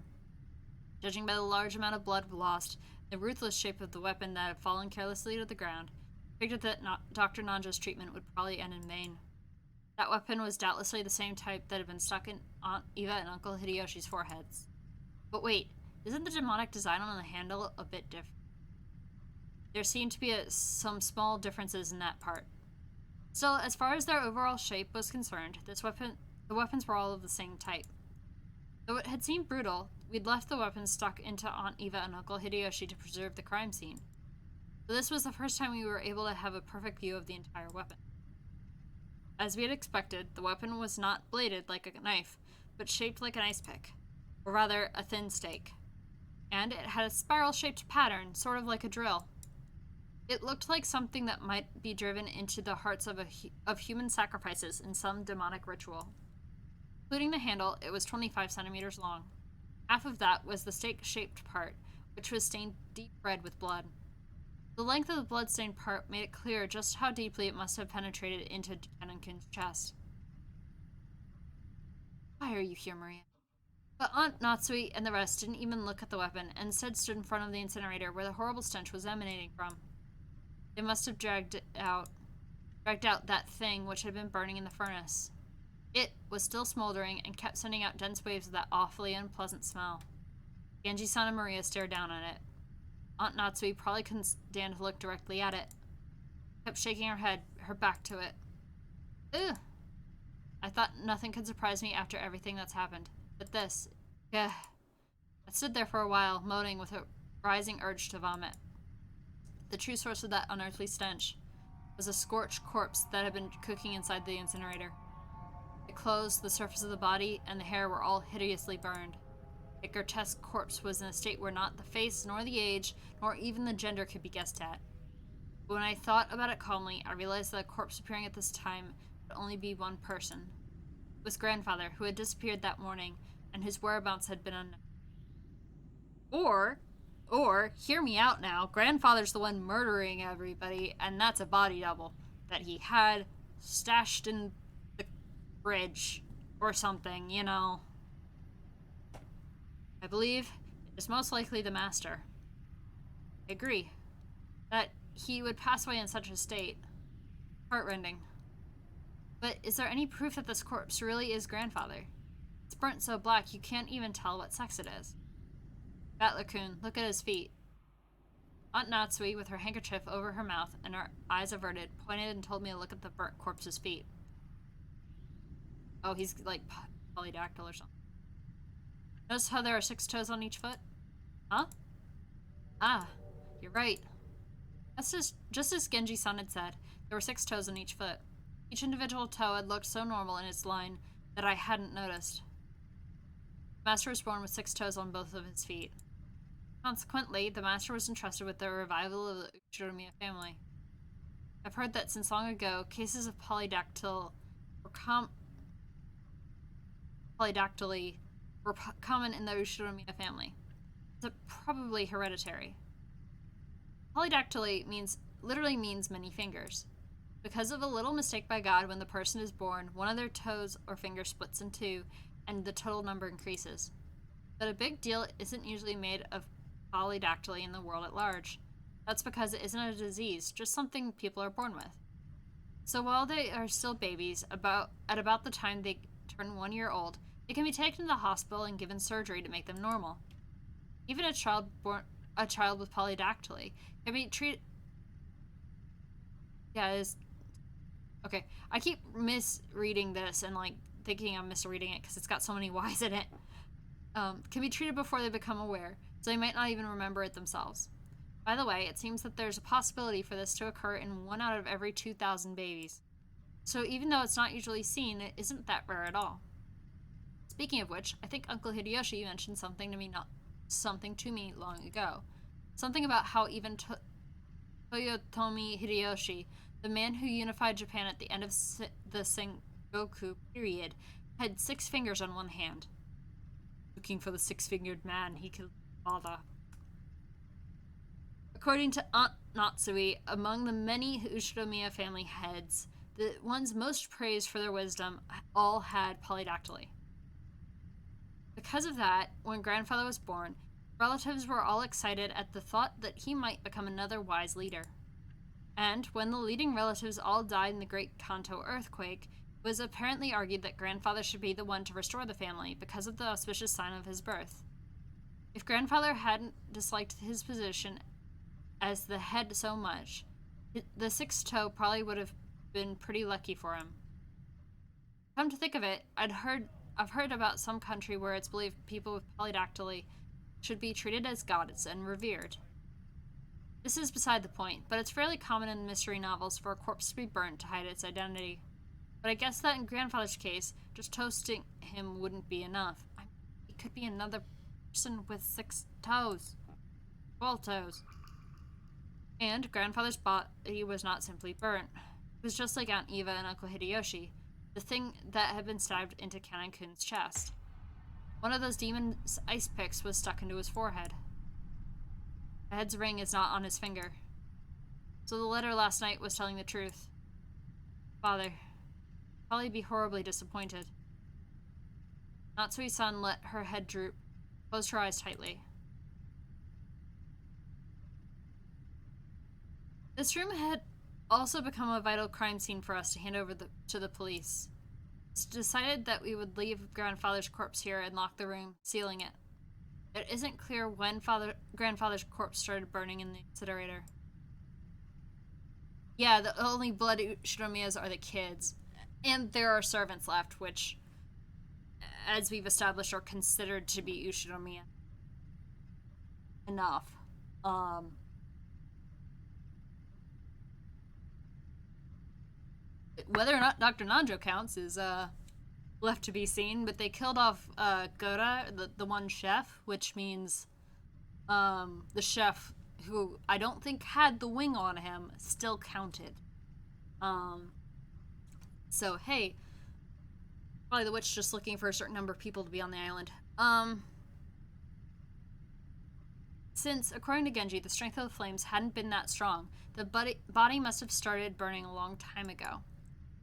Judging by the large amount of blood lost, the ruthless shape of the weapon that had fallen carelessly to the ground, I figured that Dr. Nanjo's treatment would probably end in vain. That weapon was doubtlessly the same type that had been stuck in Aunt Eva and Uncle Hideyoshi's foreheads. But wait, Isn't the demonic design on the handle a bit different? There seemed to be some small differences in that part. Still, as far as their overall shape was concerned, the weapons were all of the same type. Though it had seemed brutal, we'd left the weapons stuck into Aunt Eva and Uncle Hideyoshi to preserve the crime scene. So this was the first time we were able to have a perfect view of the entire weapon. As we had expected, the weapon was not bladed like a knife, but shaped like an ice pick, or rather, a thin stake. And it had a spiral-shaped pattern, sort of like a drill. It looked like something that might be driven into the hearts of human sacrifices in some demonic ritual. Including the handle, it was 25 centimeters long. Half of that was the stake-shaped part, which was stained deep red with blood. The length of the blood-stained part made it clear just how deeply it must have penetrated into Kanenkin's chest. Why are you here, Maria? But Aunt Natsui and the rest didn't even look at the weapon, and instead stood in front of the incinerator where the horrible stench was emanating from. They must have dragged out that thing which had been burning in the furnace. It was still smoldering and kept sending out dense waves of that awfully unpleasant smell. Genji-san and Maria stared down at it. Aunt Natsui probably couldn't stand to look directly at it. Kept shaking her head, her back to it. Ugh! I thought nothing could surprise me after everything that's happened. But this... Ugh. I stood there for a while, moaning with a rising urge to vomit. The true source of that unearthly stench was a scorched corpse that had been cooking inside the incinerator. The clothes, the surface of the body, and the hair were all hideously burned. The grotesque corpse was in a state where not the face, nor the age, nor even the gender could be guessed at. But when I thought about it calmly, I realized that a corpse appearing at this time could only be one person. It was grandfather, who had disappeared that morning, and whose whereabouts had been unknown. Or, hear me out now, grandfather's the one murdering everybody, and that's a body double that he had stashed in the fridge or something, you know. I believe it is most likely the master. I agree. That he would pass away in such a state. Heartrending. But is there any proof that this corpse really is grandfather? It's burnt so black you can't even tell what sex it is. Bat-Lacoon, look at his feet. Aunt Natsui, with her handkerchief over her mouth and her eyes averted, pointed and told me to look at the burnt corpse's feet. Oh, he's like polydactyl or something. Notice how there are 6 toes on each foot? Huh? Ah, you're right. That's just as Genji-san had said, there were 6 toes on each foot. Each individual toe had looked so normal in its line that I hadn't noticed. The master was born with 6 toes on both of his feet. Consequently, the master was entrusted with the revival of the Uchinomiya family. I've heard that since long ago, cases of polydactyly were common in the Uchinomiya family. It's probably hereditary. Polydactyly literally means many fingers. Because of a little mistake by God, when the person is born, one of their toes or fingers splits in 2, and the total number increases. But a big deal isn't usually made of polydactyly in the world at large. That's because it isn't a disease, just something people are born with. So while they are still babies, at about the time they turn 1 year old, they can be taken to the hospital and given surgery to make them normal. Even a child with polydactyly can be treated. Yeah, okay. I keep misreading this and like thinking I'm misreading it because it's got so many Y's in it. Can be treated before they become aware, so they might not even remember it themselves. By the way, it seems that there's a possibility for this to occur in 1 out of every 2,000 babies. So even though it's not usually seen, it isn't that rare at all. Speaking of which, I think Uncle Hideyoshi mentioned something to me long ago. Something about how even Toyotomi Hideyoshi, the man who unified Japan at the end of the Sengoku period, had 6 fingers on one hand. Looking for the 6-fingered man he killed his father. According to Aunt Natsui, among the many Uchinomiya family heads, the ones most praised for their wisdom all had polydactyly. Because of that, when grandfather was born, relatives were all excited at the thought that he might become another wise leader. And when the leading relatives all died in the Great Kanto earthquake, it was apparently argued that grandfather should be the one to restore the family because of the auspicious sign of his birth. If grandfather hadn't disliked his position as the head so much, the sixth toe probably would have been pretty lucky for him. Come to think of it, I've heard about some country where it's believed people with polydactyly should be treated as gods and revered. This is beside the point, but it's fairly common in mystery novels for a corpse to be burnt to hide its identity. But I guess that in grandfather's case, just toasting him wouldn't be enough. He could be another person with 6 toes. 12 toes. And grandfather's body was not simply burnt. It was just like Aunt Eva and Uncle Hideyoshi, the thing that had been stabbed into Canon-kun's chest. One of those demon's ice picks was stuck into his forehead. The head's ring is not on his finger. So the letter last night was telling the truth. Father, probably be horribly disappointed. Natsui-san let her head droop, closed her eyes tightly. This room had also become a vital crime scene for us to hand over to the police. It's decided that we would leave grandfather's corpse here and lock the room, sealing it. It isn't clear when grandfather's corpse started burning in the incinerator. Yeah, the only blood Ushinomiyas are the kids. And there are servants left, which, as we've established, are considered to be Ushinomiya. Enough. Whether or not Dr. Nanjo counts is left to be seen, but they killed off Gora, the one chef, which means the chef who I don't think had the wing on him still counted. So hey, probably the witch just looking for a certain number of people to be on the island. Since, according to Genji, the strength of the flames hadn't been that strong, the body must have started burning a long time ago.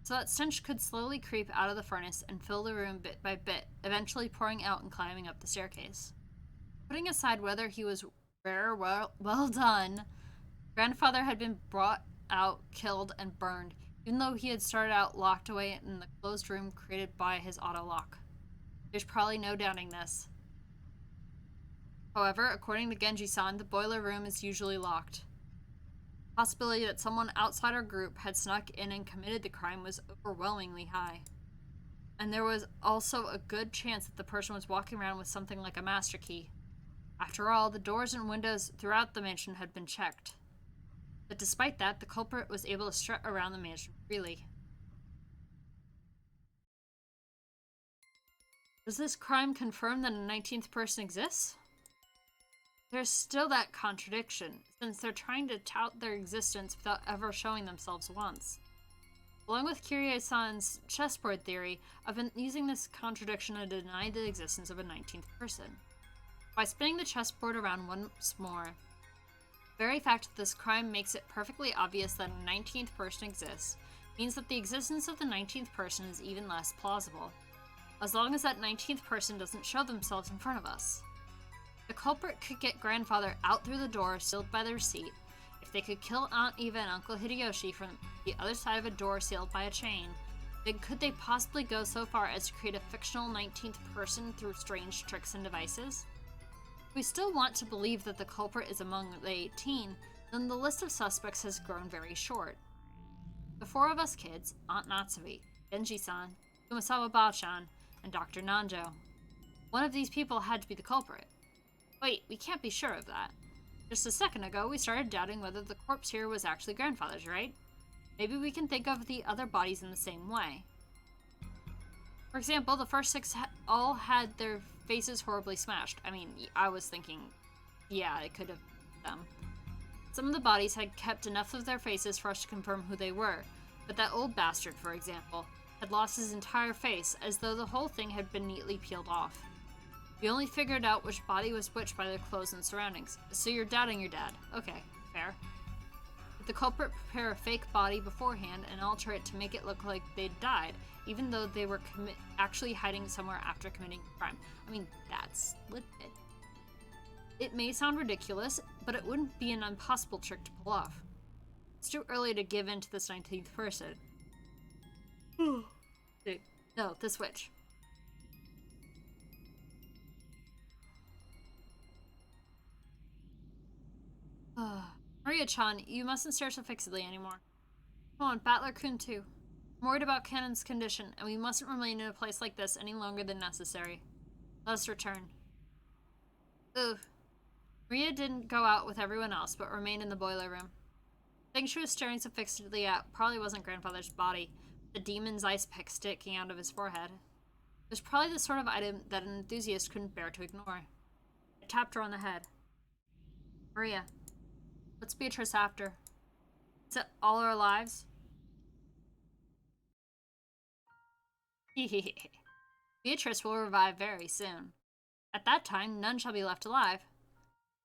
So that stench could slowly creep out of the furnace and fill the room bit by bit, eventually pouring out and climbing up the staircase. Putting aside whether he was rare, well done, grandfather had been brought out, killed, and burned, even though he had started out locked away in the closed room created by his auto lock. There's probably no doubting this. However, according to Genji-san, the boiler room is usually locked. The possibility that someone outside our group had snuck in and committed the crime was overwhelmingly high. And there was also a good chance that the person was walking around with something like a master key. After all, the doors and windows throughout the mansion had been checked. But despite that, the culprit was able to strut around the mansion freely. Does this crime confirm that a 19th person exists? There's still that contradiction, since they're trying to tout their existence without ever showing themselves once. Along with Kyrie-san's chessboard theory, I've been using this contradiction to deny the existence of a 19th person. By spinning the chessboard around once more, the very fact that this crime makes it perfectly obvious that a 19th person exists means that the existence of the 19th person is even less plausible, as long as that 19th person doesn't show themselves in front of us. The culprit could get grandfather out through the door sealed by the receipt. If they could kill Aunt Eva and Uncle Hideyoshi from the other side of a door sealed by a chain, then could they possibly go so far as to create a fictional 19th person through strange tricks and devices? If we still want to believe that the culprit is among the 18, then the list of suspects has grown very short. The 4 of us kids, Aunt Natsui, Genji-san, Kumasawa Ba-chan, and Dr. Nanjo. One of these people had to be the culprit. Wait, we can't be sure of that. Just a second ago, we started doubting whether the corpse here was actually grandfather's, right? Maybe we can think of the other bodies in the same way. For example, the first 6 all had their faces horribly smashed. I mean, I was thinking, yeah, it could have been them. Some of the bodies had kept enough of their faces for us to confirm who they were, but that old bastard, for example, had lost his entire face, as though the whole thing had been neatly peeled off. We only figured out which body was which by their clothes and surroundings. So you're doubting your dad. Okay, fair. Did the culprit prepare a fake body beforehand and alter it to make it look like they'd died, even though they were actually hiding somewhere after committing the crime? I mean, that's legit. It may sound ridiculous, but it wouldn't be an impossible trick to pull off. It's too early to give in to this 19th person. No, this witch. Maria-chan, you mustn't stare so fixedly anymore. Come on, Battler-kun too. I'm worried about Cannon's condition, and we mustn't remain in a place like this any longer than necessary. Let us return. Ooh. Maria didn't go out with everyone else, but remained in the boiler room. The thing she was staring so fixedly at probably wasn't grandfather's body, but the demon's ice pick sticking out of his forehead. It was probably the sort of item that an enthusiast couldn't bear to ignore. I tapped her on the head. Maria, what's Beatrice after? Is it all our lives? Beatrice will revive very soon. At that time, none shall be left alive.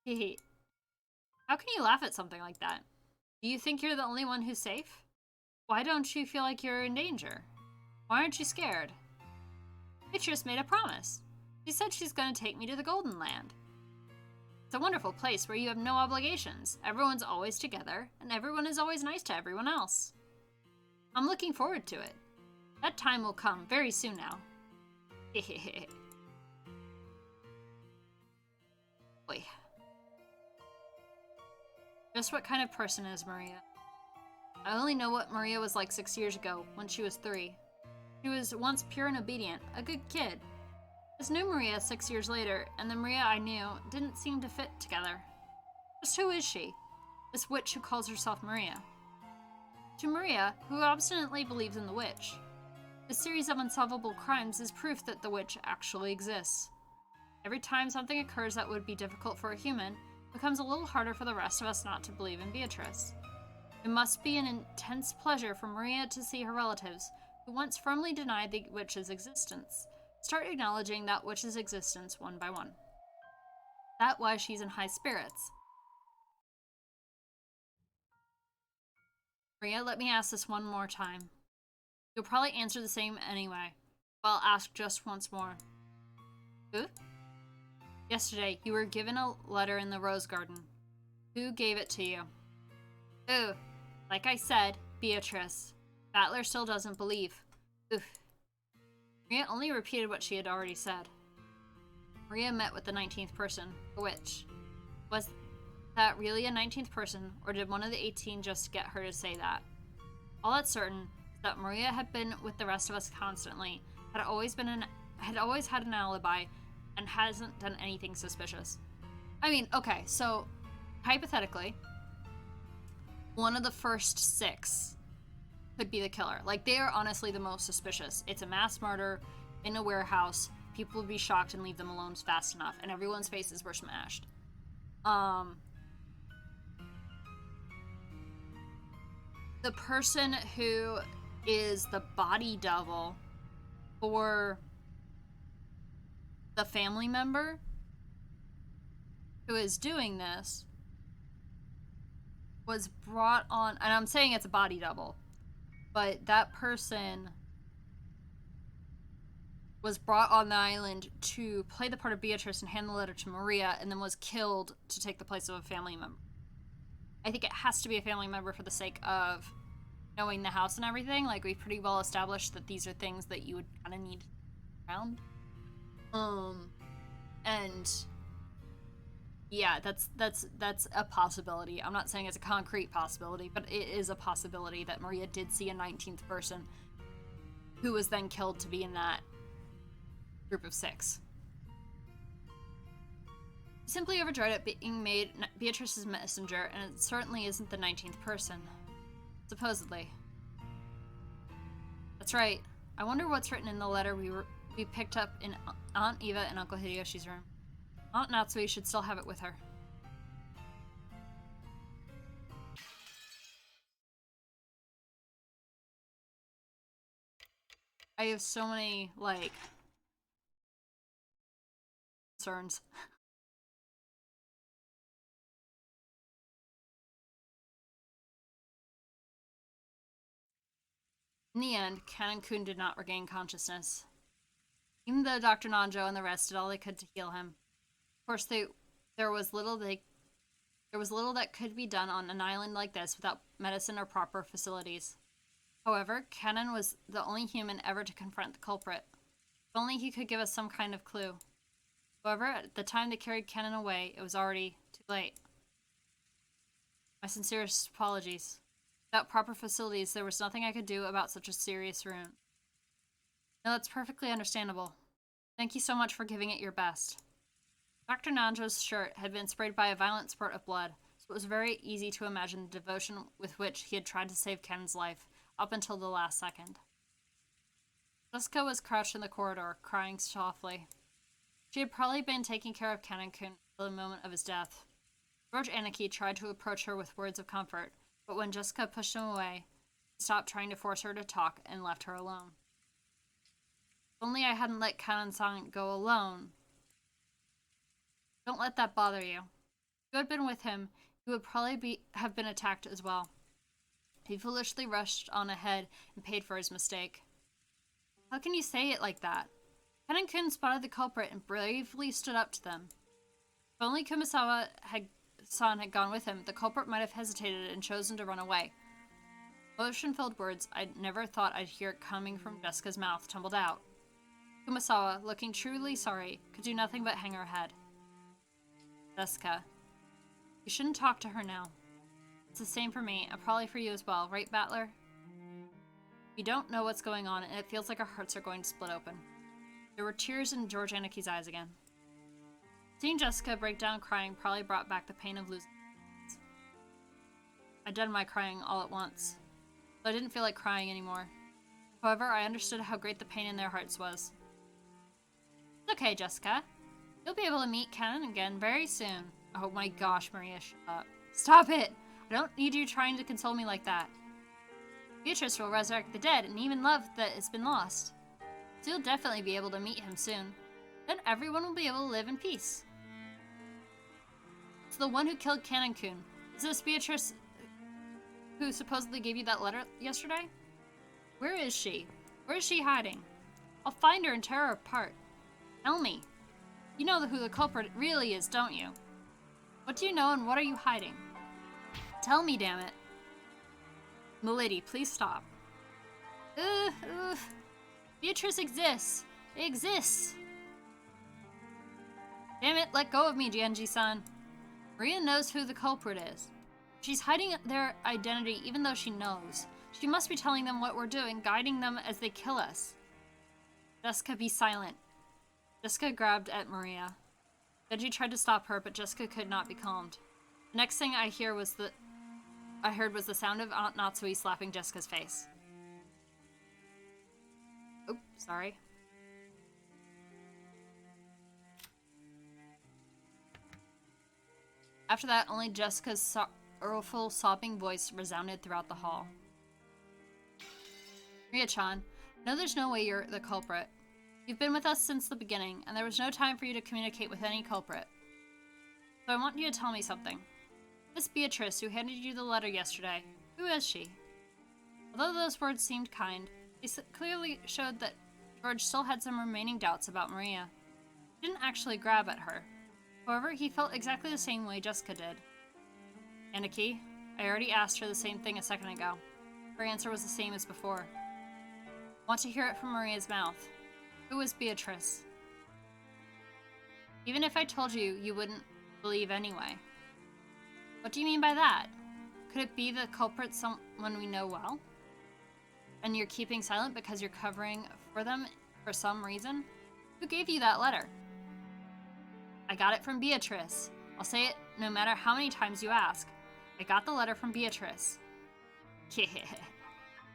How can you laugh at something like that? Do you think you're the only one who's safe? Why don't you feel like you're in danger? Why aren't you scared? Beatrice made a promise. She said she's going to take me to the Golden Land. It's a wonderful place where you have no obligations. Everyone's always together, and everyone is always nice to everyone else. I'm looking forward to it. That time will come very soon now. Boy. Just what kind of person is Maria? I only know what Maria was like 6 years ago, when she was 3. She was once pure and obedient, a good kid. This new Maria 6 years later, and the Maria I knew, didn't seem to fit together. Just who is she? This witch who calls herself Maria. To Maria, who obstinately believes in the witch, this series of unsolvable crimes is proof that the witch actually exists. Every time something occurs that would be difficult for a human, it becomes a little harder for the rest of us not to believe in Beatrice. It must be an intense pleasure for Maria to see her relatives, who once firmly denied the witch's existence, start acknowledging that witch's existence one by one. That's why she's in high spirits. Maria, let me ask this one more time. You'll probably answer the same anyway, but I'll ask just once more. Who? Yesterday, you were given a letter in the rose garden. Who gave it to you? Ooh, like I said, Beatrice. Battler still doesn't believe. Oof. Maria only repeated what she had already said. Maria met with the 19th person, the witch. Was that really a 19th person, or did one of the 18 just get her to say that? All that's certain is that Maria had been with the rest of us constantly, had always had an alibi, and hasn't done anything suspicious. I mean, okay, so hypothetically, one of the first 6 could be the killer. Like, they are honestly the most suspicious. It's a mass murder in a warehouse. People would be shocked and leave them alone fast enough, and everyone's faces were smashed. The person who is the body double for the family member who is doing this was brought on, and I'm saying it's a body double, but that person was brought on the island to play the part of Beatrice and hand the letter to Maria, and then was killed to take the place of a family member. I think it has to be a family member for the sake of knowing the house and everything. Like, we pretty well established that these are things that you would kind of need around. And yeah, that's a possibility. I'm not saying it's a concrete possibility, but it is a possibility that Maria did see a 19th person who was then killed to be in that group of 6. Simply overjoyed at being made Beatrice's messenger, and it certainly isn't the 19th person. Supposedly. That's right. I wonder what's written in the letter we picked up in Aunt Eva and Uncle Hideyoshi's room. Aunt Natsui should still have it with her. I have so many, like, concerns. In the end, Kanon-kun did not regain consciousness. Even though Dr. Nanjo and the rest did all they could to heal him. Of course, there was little that could be done on an island like this without medicine or proper facilities. However, Kanon was the only human ever to confront the culprit. If only he could give us some kind of clue. However, at the time they carried Kanon away, it was already too late. My sincerest apologies. Without proper facilities, there was nothing I could do about such a serious wound. No, that's perfectly understandable. Thank you so much for giving it your best. Dr. Nanjo's shirt had been sprayed by a violent spurt of blood, so it was very easy to imagine the devotion with which he had tried to save Ken's life up until the last second. Jessica was crouched in the corridor, crying softly. She had probably been taking care of Ken-kun until the moment of his death. George Anarchy tried to approach her with words of comfort, but when Jessica pushed him away, he stopped trying to force her to talk and left her alone. If only I hadn't let Kanan-san go alone. Don't let that bother you. If you had been with him, he would probably have been attacked as well. He foolishly rushed on ahead and paid for his mistake. How can you say it like that? Kanan-kun spotted the culprit and bravely stood up to them. If only Kumasawa-san had gone with him, the culprit might have hesitated and chosen to run away. Emotion-filled words I'd never thought I'd hear coming from Jessica's mouth tumbled out. Kumasawa, looking truly sorry, could do nothing but hang her head. Jessica, you shouldn't talk to her now. It's the same for me, and probably for you as well, right, Battler? We don't know what's going on, and it feels like our hearts are going to split open. There were tears in George Anarchy's eyes again. Seeing Jessica break down crying probably brought back the pain of losing her. I'd done my crying all at once, so I didn't feel like crying anymore. However, I understood how great the pain in their hearts was. It's okay, Jessica. You'll be able to meet Ken again very soon. Oh my gosh, Maria, shut up. Stop it! I don't need you trying to console me like that. Beatrice will resurrect the dead and even love that it's been lost. So you'll definitely be able to meet him soon. Then everyone will be able to live in peace. So the one who killed Kanan-kun, is this Beatrice who supposedly gave you that letter yesterday? Where is she? Where is she hiding? I'll find her and tear her apart. Tell me. You know who the culprit really is, don't you? What do you know and what are you hiding? Tell me, damn it. Milady, please stop. Beatrice exists. It exists. Damn it, let go of me, Genji-san. Maria knows who the culprit is. She's hiding their identity even though she knows. She must be telling them what we're doing, guiding them as they kill us. Jessica, be silent. Jessica grabbed at Maria. Genji tried to stop her, but Jessica could not be calmed. The next thing I heard was the sound of Aunt Natsui slapping Jessica's face. Oh, sorry. After that, only Jessica's sorrowful, sobbing voice resounded throughout the hall. Maria-chan, I know there's no way you're the culprit. You've been with us since the beginning, and there was no time for you to communicate with any culprit. So I want you to tell me something. Miss Beatrice, who handed you the letter yesterday, who is she? Although those words seemed kind, they clearly showed that George still had some remaining doubts about Maria. He didn't actually grab at her. However, he felt exactly the same way Jessica did. Anarchy, I already asked her the same thing a second ago. Her answer was the same as before. I want to hear it from Maria's mouth. Who was Beatrice? Even if I told you, you wouldn't believe anyway. What do you mean by that? Could it be the culprit someone we know well? And you're keeping silent because you're covering for them for some reason? Who gave you that letter? I got it from Beatrice. I'll say it no matter how many times you ask. I got the letter from Beatrice.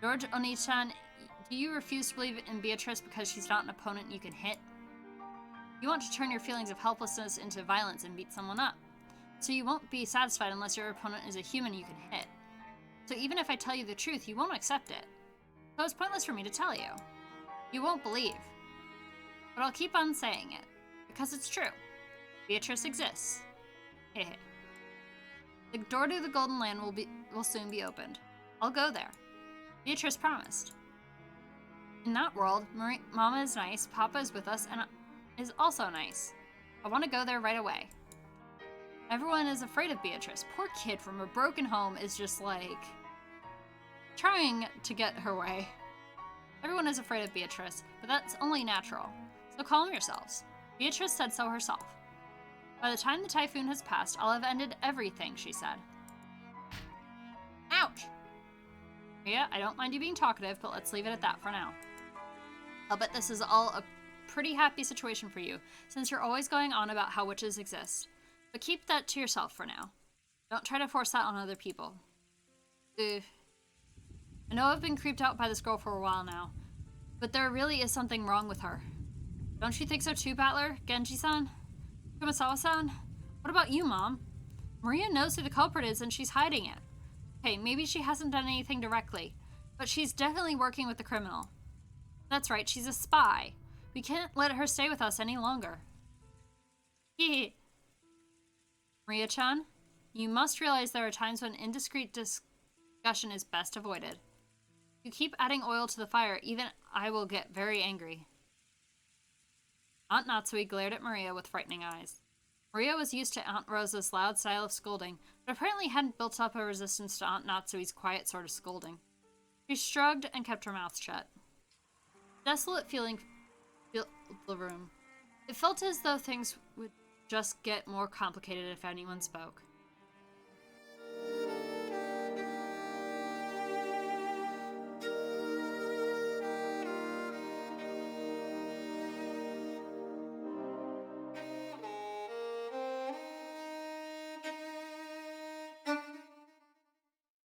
George Oni-chan, do you refuse to believe in Beatrice because she's not an opponent you can hit? You want to turn your feelings of helplessness into violence and beat someone up. So you won't be satisfied unless your opponent is a human you can hit. So even if I tell you the truth, you won't accept it. So it's pointless for me to tell you. You won't believe. But I'll keep on saying it, because it's true. Beatrice exists. The door to the Golden Land will soon be opened. I'll go there. Beatrice promised. In that world, Mama is nice, Papa is with us, and is also nice. I want to go there right away. Everyone is afraid of Beatrice. Poor kid from a broken home is just like trying to get her way. Everyone is afraid of Beatrice, but that's only natural. So calm yourselves. Beatrice said so herself. By the time the typhoon has passed, I'll have ended everything, she said. Maria, I don't mind you being talkative, but let's leave it at that for now. I'll bet this is all a pretty happy situation for you, since you're always going on about how witches exist. But keep that to yourself for now. Don't try to force that on other people. I know I've been creeped out by this girl for a while now, but there really is something wrong with her. Don't you think so too, Battler? Genji-san? Kumasawa-san? What about you, Mom? Maria knows who the culprit is and she's hiding it. Okay, maybe she hasn't done anything directly, but she's definitely working with the criminal. That's right, she's a spy. We can't let her stay with us any longer. Hee. Maria-chan, you must realize there are times when indiscreet discussion is best avoided. If you keep adding oil to the fire, even I will get very angry. Aunt Natsui glared at Maria with frightening eyes. Maria was used to Aunt Rosa's loud style of scolding, but apparently hadn't built up a resistance to Aunt Natsui's quiet sort of scolding. She shrugged and kept her mouth shut. Desolate feeling filled the room. It felt as though things would just get more complicated if anyone spoke.